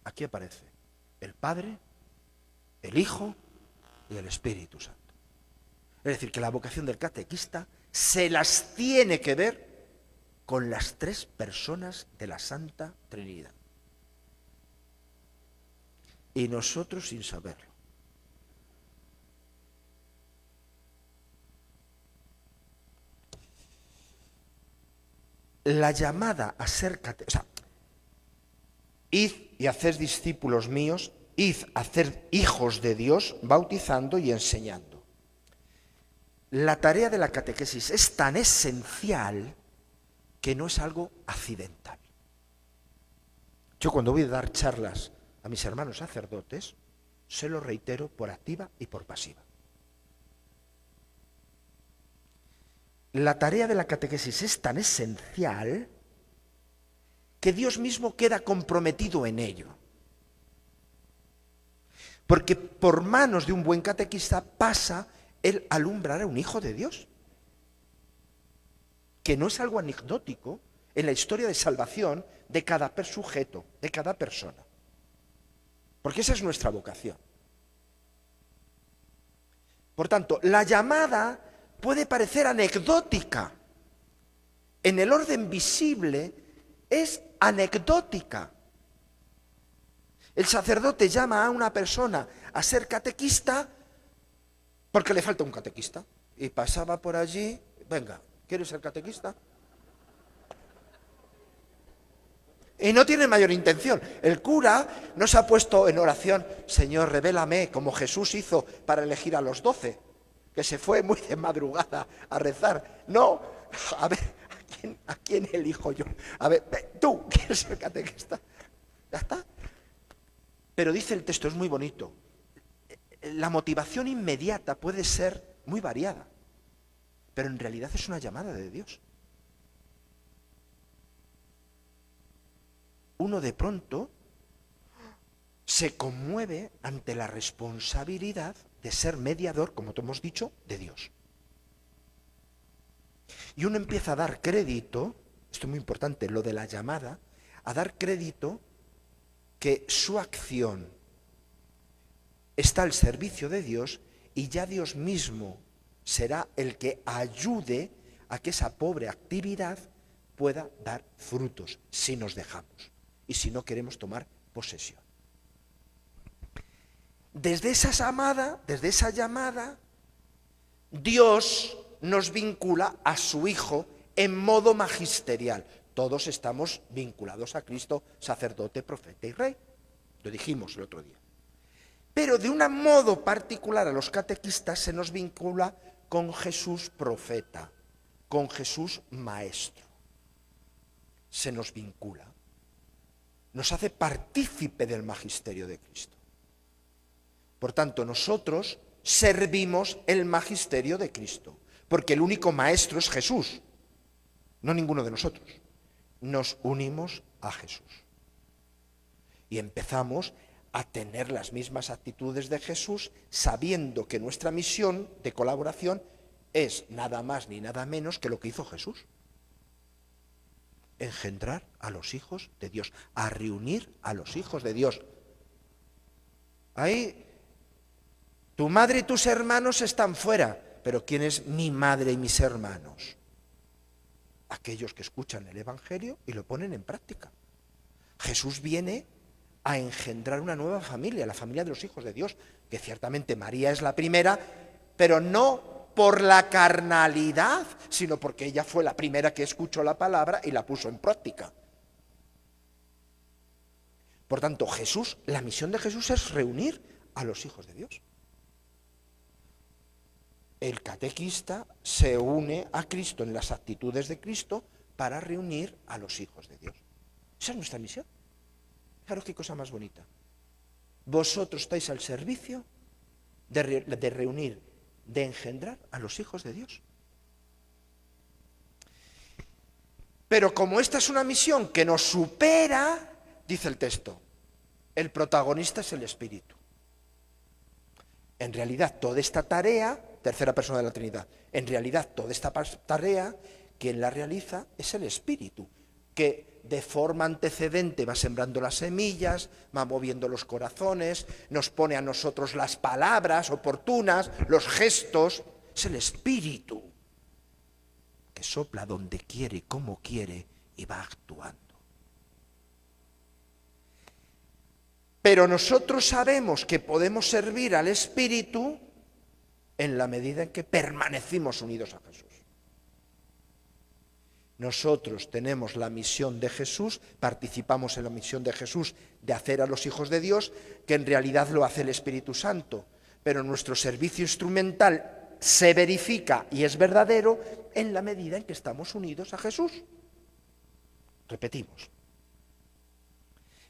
Aquí aparece el Padre, el Hijo y el Espíritu Santo. Es decir, que la vocación del catequista se las tiene que ver con las tres personas de la Santa Trinidad. Y nosotros sin saberlo. La llamada a ser catequista, id y haced discípulos míos, id a hacer hijos de Dios, bautizando y enseñando. La tarea de la catequesis es tan esencial que no es algo accidental. Yo cuando voy a dar charlas a mis hermanos sacerdotes, se lo reitero por activa y por pasiva. La tarea de la catequesis es tan esencial que Dios mismo queda comprometido en ello. Porque por manos de un buen catequista pasa el alumbrar a un hijo de Dios, que no es algo anecdótico en la historia de salvación de cada sujeto, de cada persona. Porque esa es nuestra vocación. Por tanto, la llamada puede parecer anecdótica. En el orden visible es anecdótica. El sacerdote llama a una persona a ser catequista porque le falta un catequista. Y pasaba por allí, venga, ¿quieres ser catequista? Y no tiene mayor intención. El cura no se ha puesto en oración, Señor, revélame, como Jesús hizo para elegir a los 12, que se fue muy de madrugada a rezar. No, a ver, ¿a quién elijo yo? A ver, tú, ¿quieres ser catequista? Ya está. Pero dice el texto, es muy bonito, la motivación inmediata puede ser muy variada, pero en realidad es una llamada de Dios. Uno de pronto se conmueve ante la responsabilidad de ser mediador, como te hemos dicho, de Dios. Y uno empieza a dar crédito, esto es muy importante, lo de la llamada, a dar crédito que su acción está al servicio de Dios y ya Dios mismo será el que ayude a que esa pobre actividad pueda dar frutos si nos dejamos y si no queremos tomar posesión. Desde esa llamada, Dios nos vincula a su Hijo en modo magisterial. Todos estamos vinculados a Cristo, sacerdote, profeta y rey. Lo dijimos el otro día. Pero de un modo particular a los catequistas se nos vincula con Jesús profeta, con Jesús maestro. Se nos vincula. Nos hace partícipe del magisterio de Cristo. Por tanto, nosotros servimos el magisterio de Cristo, porque el único maestro es Jesús, no ninguno de nosotros. Nos unimos a Jesús y empezamos a tener las mismas actitudes de Jesús, sabiendo que nuestra misión de colaboración es nada más ni nada menos que lo que hizo Jesús: engendrar a los hijos de Dios, a reunir a los hijos de Dios. Ahí, tu madre y tus hermanos están fuera, pero ¿quién es mi madre y mis hermanos? Aquellos que escuchan el Evangelio y lo ponen en práctica. Jesús viene a engendrar una nueva familia, la familia de los hijos de Dios, que ciertamente María es la primera, pero no por la carnalidad, sino porque ella fue la primera que escuchó la palabra y la puso en práctica. Por tanto, la misión de Jesús es reunir a los hijos de Dios. El catequista se une a Cristo en las actitudes de Cristo para reunir a los hijos de Dios. Esa es nuestra misión. Claro, qué cosa más bonita. Vosotros estáis al servicio de reunir, de engendrar a los hijos de Dios. Pero como esta es una misión que nos supera, dice el texto, el protagonista es el Espíritu. En realidad, toda esta tarea, tercera persona de la Trinidad, en realidad toda esta tarea, quien la realiza es el Espíritu, que de forma antecedente va sembrando las semillas, va moviendo los corazones, nos pone a nosotros las palabras oportunas, los gestos. Es el Espíritu que sopla donde quiere, como quiere y va actuando. Pero nosotros sabemos que podemos servir al Espíritu en la medida en que permanecimos unidos a Jesús. Nosotros tenemos la misión de Jesús, participamos en la misión de Jesús de hacer a los hijos de Dios, que en realidad lo hace el Espíritu Santo, pero nuestro servicio instrumental se verifica y es verdadero en la medida en que estamos unidos a Jesús. Repetimos.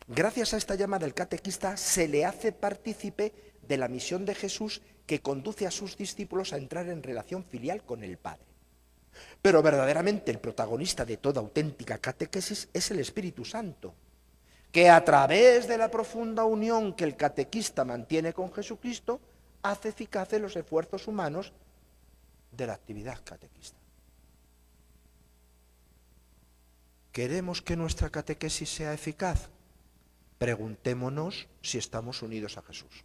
Gracias a esta llamada, el catequista se le hace partícipe de la misión de Jesús que conduce a sus discípulos a entrar en relación filial con el Padre. Pero verdaderamente el protagonista de toda auténtica catequesis es el Espíritu Santo, que a través de la profunda unión que el catequista mantiene con Jesucristo, hace eficaces los esfuerzos humanos de la actividad catequista. ¿Queremos que nuestra catequesis sea eficaz? Preguntémonos si estamos unidos a Jesús.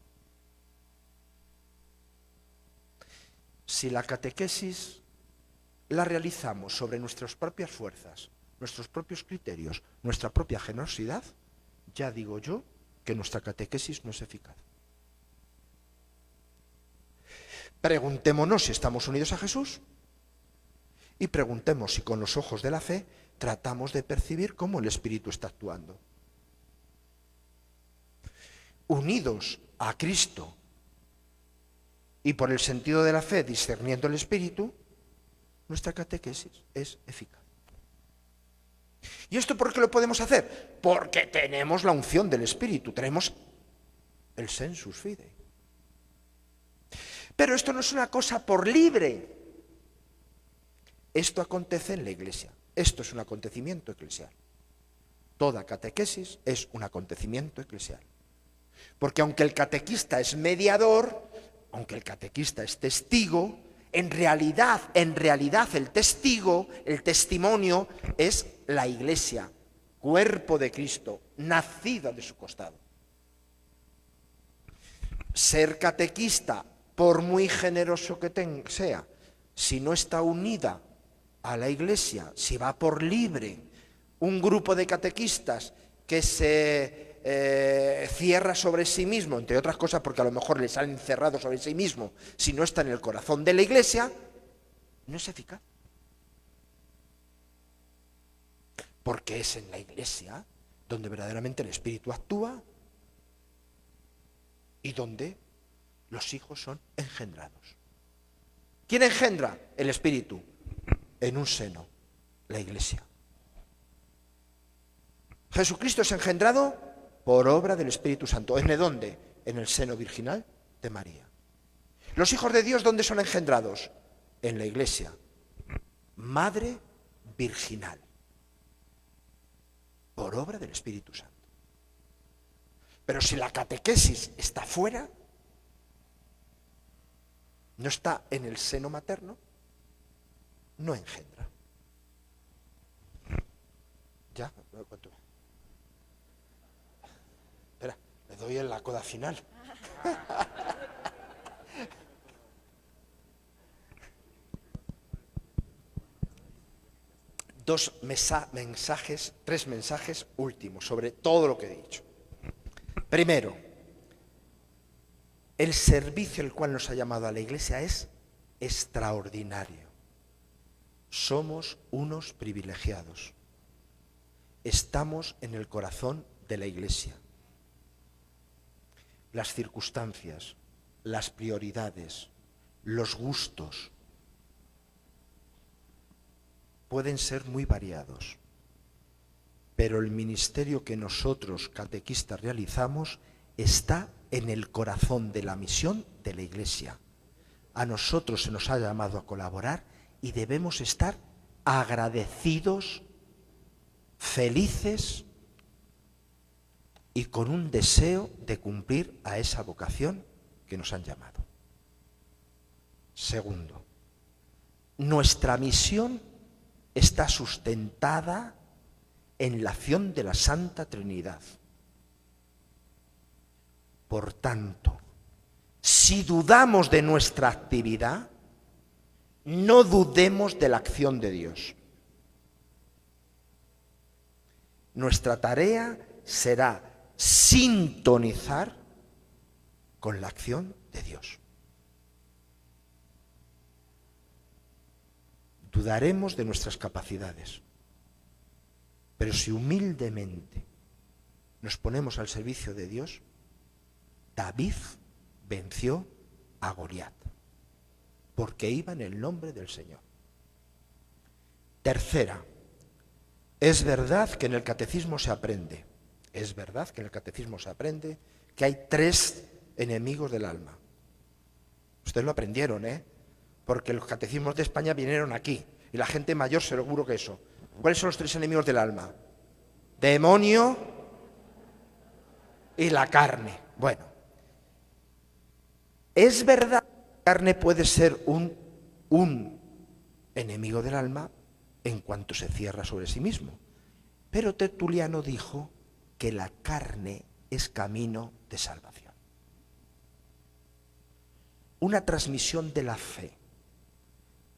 Si la catequesis la realizamos sobre nuestras propias fuerzas, nuestros propios criterios, nuestra propia generosidad, ya digo yo que nuestra catequesis no es eficaz. Preguntémonos si estamos unidos a Jesús y preguntemos si con los ojos de la fe tratamos de percibir cómo el Espíritu está actuando. Unidos a Cristo y por el sentido de la fe discerniendo el Espíritu, nuestra catequesis es eficaz. ¿Y esto por qué lo podemos hacer? Porque tenemos la unción del Espíritu, tenemos el sensus fidei. Pero esto no es una cosa por libre. Esto acontece en la Iglesia. Esto es un acontecimiento eclesial. Toda catequesis es un acontecimiento eclesial. Porque aunque el catequista es mediador, aunque el catequista es testigo, en realidad el testigo, el testimonio es la Iglesia, cuerpo de Cristo, nacida de su costado. Ser catequista, por muy generoso que sea, si no está unida a la Iglesia, si va por libre, un grupo de catequistas que se cierra sobre sí mismo, entre otras cosas porque a lo mejor les han encerrado sobre sí mismo, si no está en el corazón de la Iglesia, no es eficaz. Porque es en la Iglesia donde verdaderamente el Espíritu actúa y donde los hijos son engendrados. ¿Quién engendra? El Espíritu. En un seno, la Iglesia. Jesucristo es engendrado por obra del Espíritu Santo. ¿En dónde? En el seno virginal de María. ¿Los hijos de Dios dónde son engendrados? En la Iglesia. Madre virginal. Por obra del Espíritu Santo. Pero si la catequesis está fuera, no está en el seno materno, no engendra. ¿Ya? ¿Cuánto? Espera, le doy en la coda final. Tres mensajes últimos sobre todo lo que he dicho. Primero, el servicio al cual nos ha llamado a la Iglesia es extraordinario. Somos unos privilegiados. Estamos en el corazón de la Iglesia. Las circunstancias, las prioridades, los gustos pueden ser muy variados, pero el ministerio que nosotros, catequistas, realizamos está en el corazón de la misión de la Iglesia. A nosotros se nos ha llamado a colaborar y debemos estar agradecidos, felices y con un deseo de cumplir a esa vocación que nos han llamado. Segundo, nuestra misión está sustentada en la acción de la Santa Trinidad. Por tanto, si dudamos de nuestra actividad, no dudemos de la acción de Dios. Nuestra tarea será sintonizar con la acción de Dios. Dudaremos de nuestras capacidades, pero si humildemente nos ponemos al servicio de Dios, David venció a Goliat, porque iba en el nombre del Señor. Tercera, Es verdad que en el catecismo se aprende, es verdad que en el catecismo se aprende que hay 3 enemigos del alma. Ustedes lo aprendieron, porque los catecismos de España vinieron aquí, y la gente mayor seguro que eso. ¿Cuáles son los 3 enemigos del alma? Demonio y la carne. Bueno, es verdad que la carne puede ser un enemigo del alma en cuanto se cierra sobre sí mismo. Pero Tertuliano dijo que la carne es camino de salvación. Una transmisión de la fe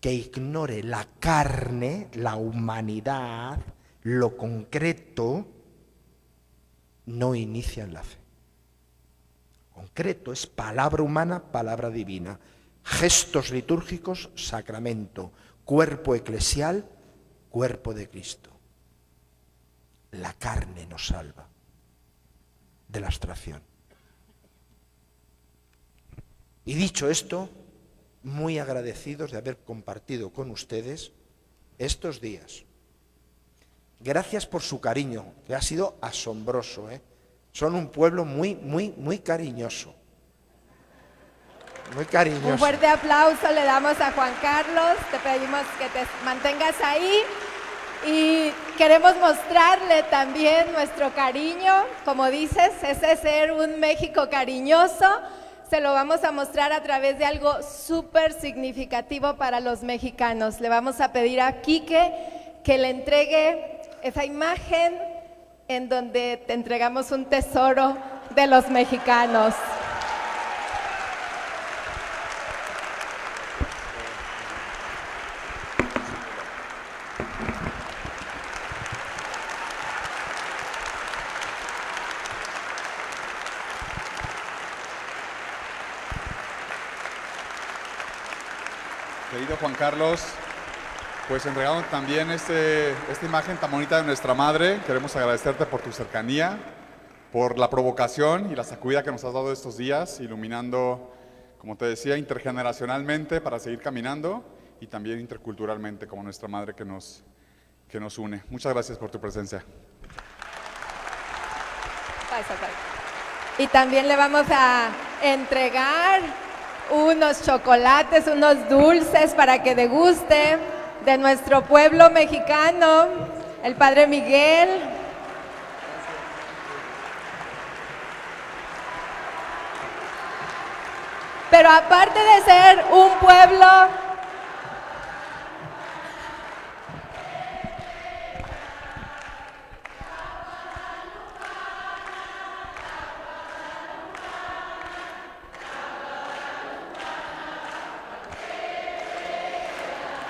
que ignore la carne, la humanidad, lo concreto, no inicia en la fe. Concreto es palabra humana, palabra divina, gestos litúrgicos, sacramento, cuerpo eclesial, cuerpo de Cristo. La carne nos salva de la abstracción. Y dicho esto, muy agradecidos de haber compartido con ustedes estos días. Gracias por su cariño, que ha sido asombroso, Son un pueblo muy cariñoso. Muy cariñoso. Un fuerte aplauso le damos a Juan Carlos, te pedimos que te mantengas ahí y queremos mostrarle también nuestro cariño, como dices, ese ser un México cariñoso, se lo vamos a mostrar a través de algo súper significativo para los mexicanos. Le vamos a pedir a Quique que le entregue esa imagen en donde te entregamos un tesoro de los mexicanos. Querido Juan Carlos, pues entregamos también esta imagen tan bonita de nuestra madre. Queremos agradecerte por tu cercanía, por la provocación y la sacudida que nos has dado estos días, iluminando, como te decía, intergeneracionalmente para seguir caminando y también interculturalmente como nuestra madre que nos une. Muchas gracias por tu presencia. Y también le vamos a entregar unos chocolates, unos dulces para que deguste de nuestro pueblo mexicano, el Padre Miguel. Pero aparte de ser un pueblo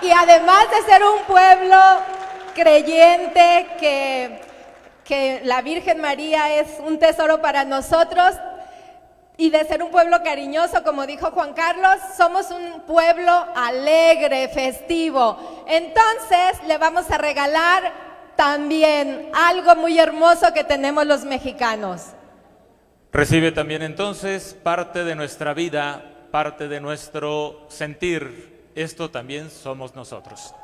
y además de ser un pueblo creyente, que la Virgen María es un tesoro para nosotros, y de ser un pueblo cariñoso, como dijo Juan Carlos, somos un pueblo alegre, festivo. Entonces le vamos a regalar también algo muy hermoso que tenemos los mexicanos. Recibe también entonces parte de nuestra vida, parte de nuestro sentir. Esto también somos nosotros.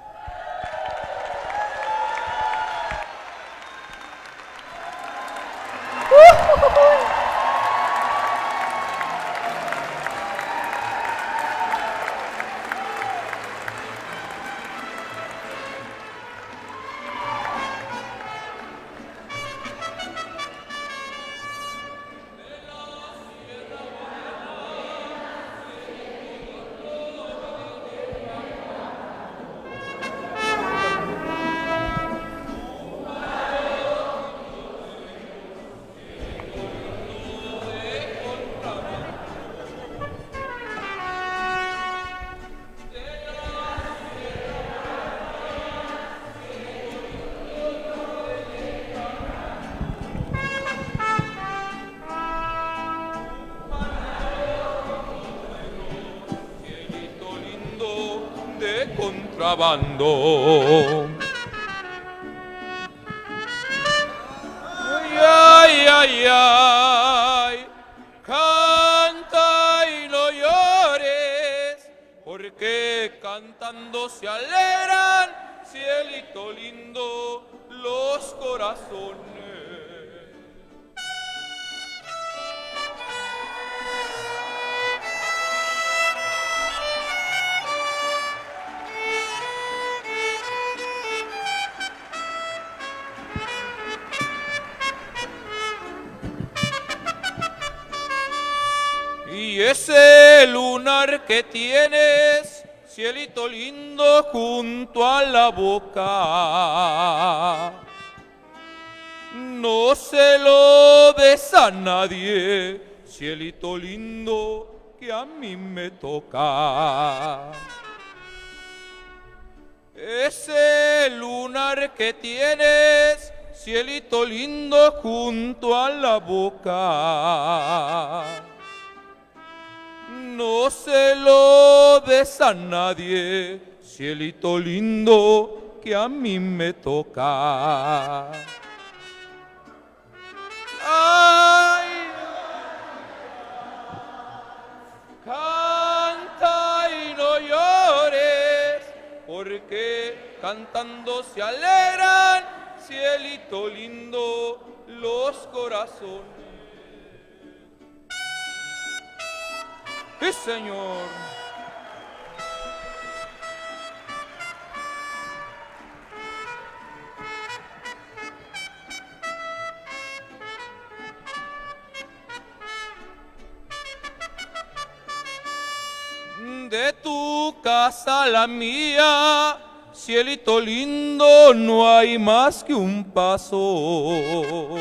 Contrabando. Ay, ay, ay, ay, canta y no llores, porque cantando se alegran, cielito lindo, los corazones. Y ese lunar que tienes, cielito lindo, junto a la boca, no se lo des a nadie, cielito lindo, que a mí me toca. Ese lunar que tienes, cielito lindo, junto a la boca, no se lo des a nadie, cielito lindo, que a mí me toca. Ay, canta y no llores, porque cantando se alegran, cielito lindo, los corazones. ¡Sí, señor! De tu casa a la mía, cielito lindo, no hay más que un paso.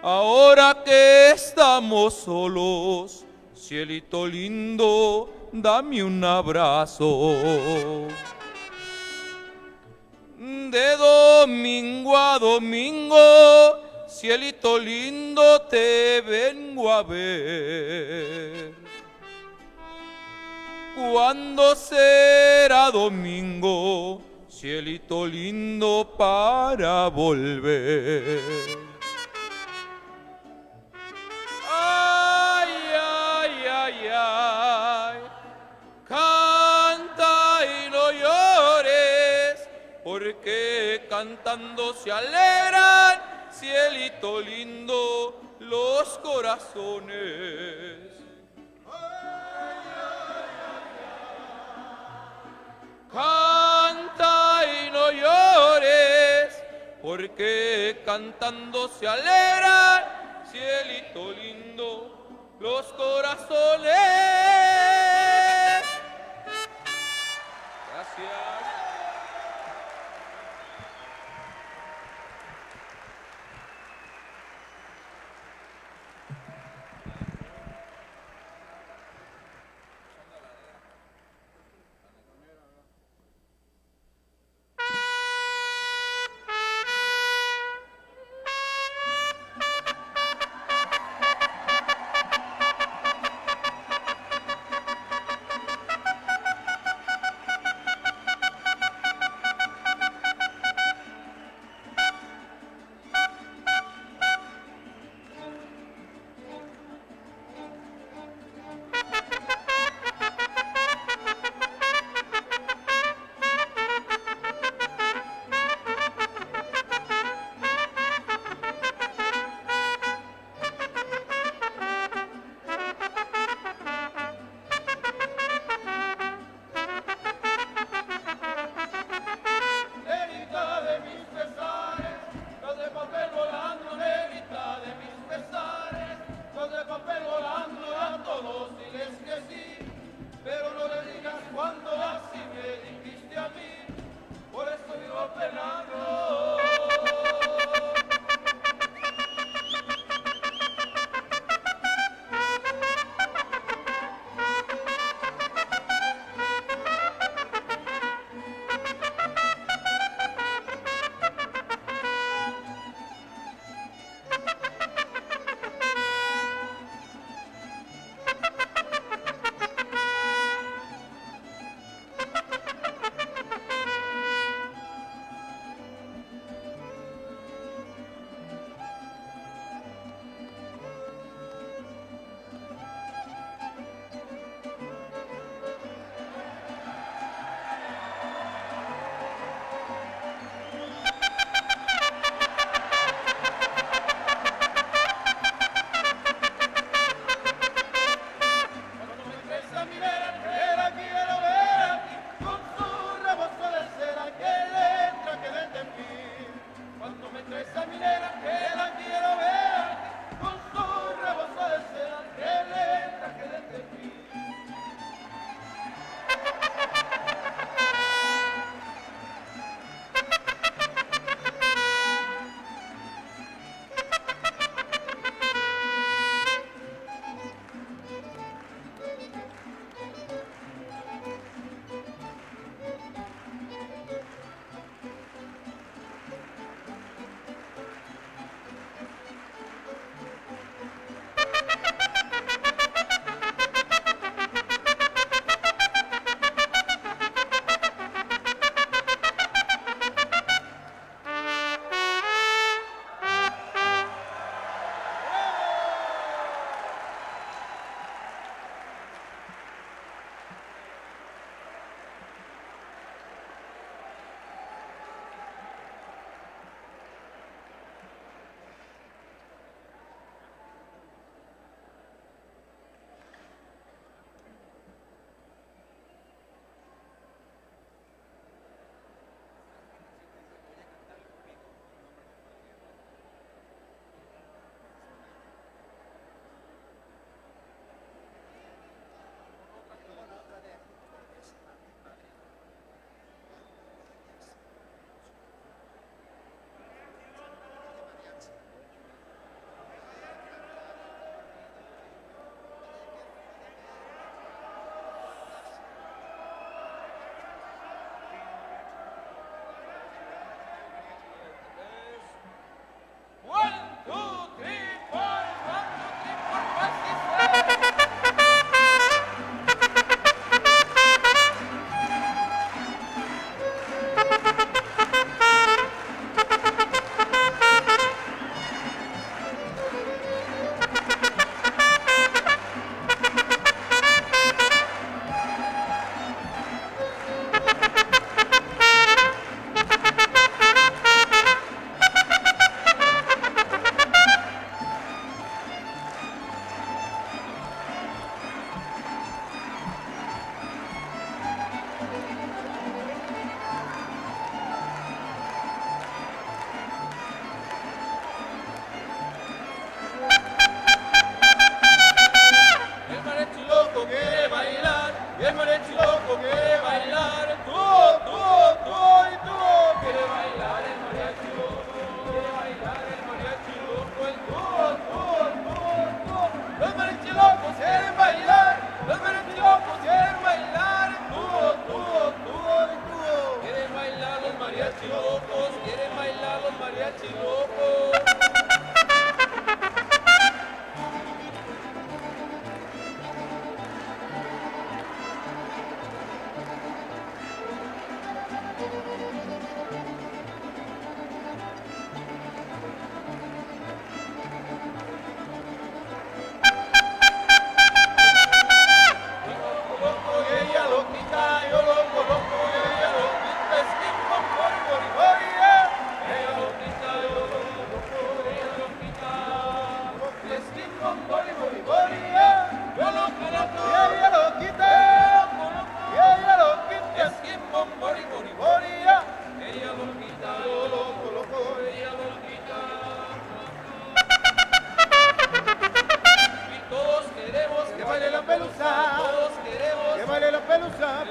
Ahora que estamos solos, cielito lindo, dame un abrazo. De domingo a domingo, cielito lindo, te vengo a ver. ¿Cuándo será domingo, cielito lindo, para volver? Ay, ay, ay, ay, canta y no llores, porque cantando se alegran, cielito lindo, los corazones. Canta y no llores, porque cantando se alegran, cielito lindo, los corazones. Gracias.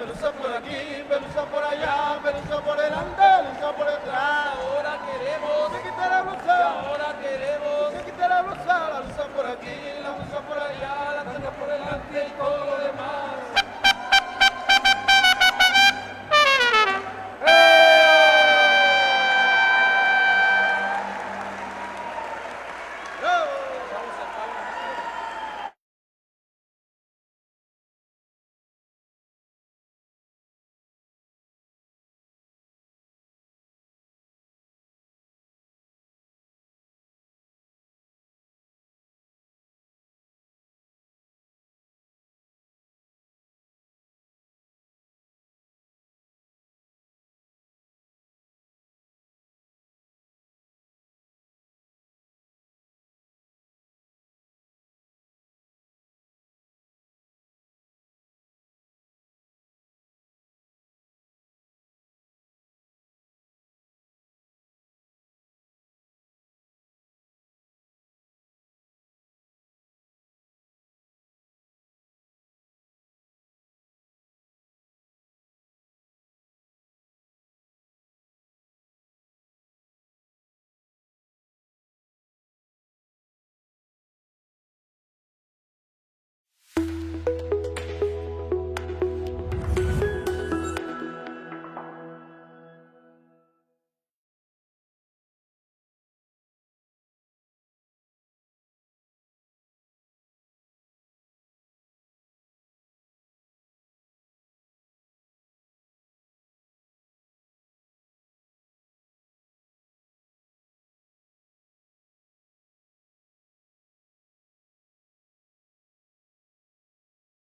pelusa por aquí, pelusa por allá, pelusa por delante, pelusa por detrás. Ahora queremos se quita la blusa, ahora queremos se quita la blusa por aquí, la blusa por allá, la tanga por delante,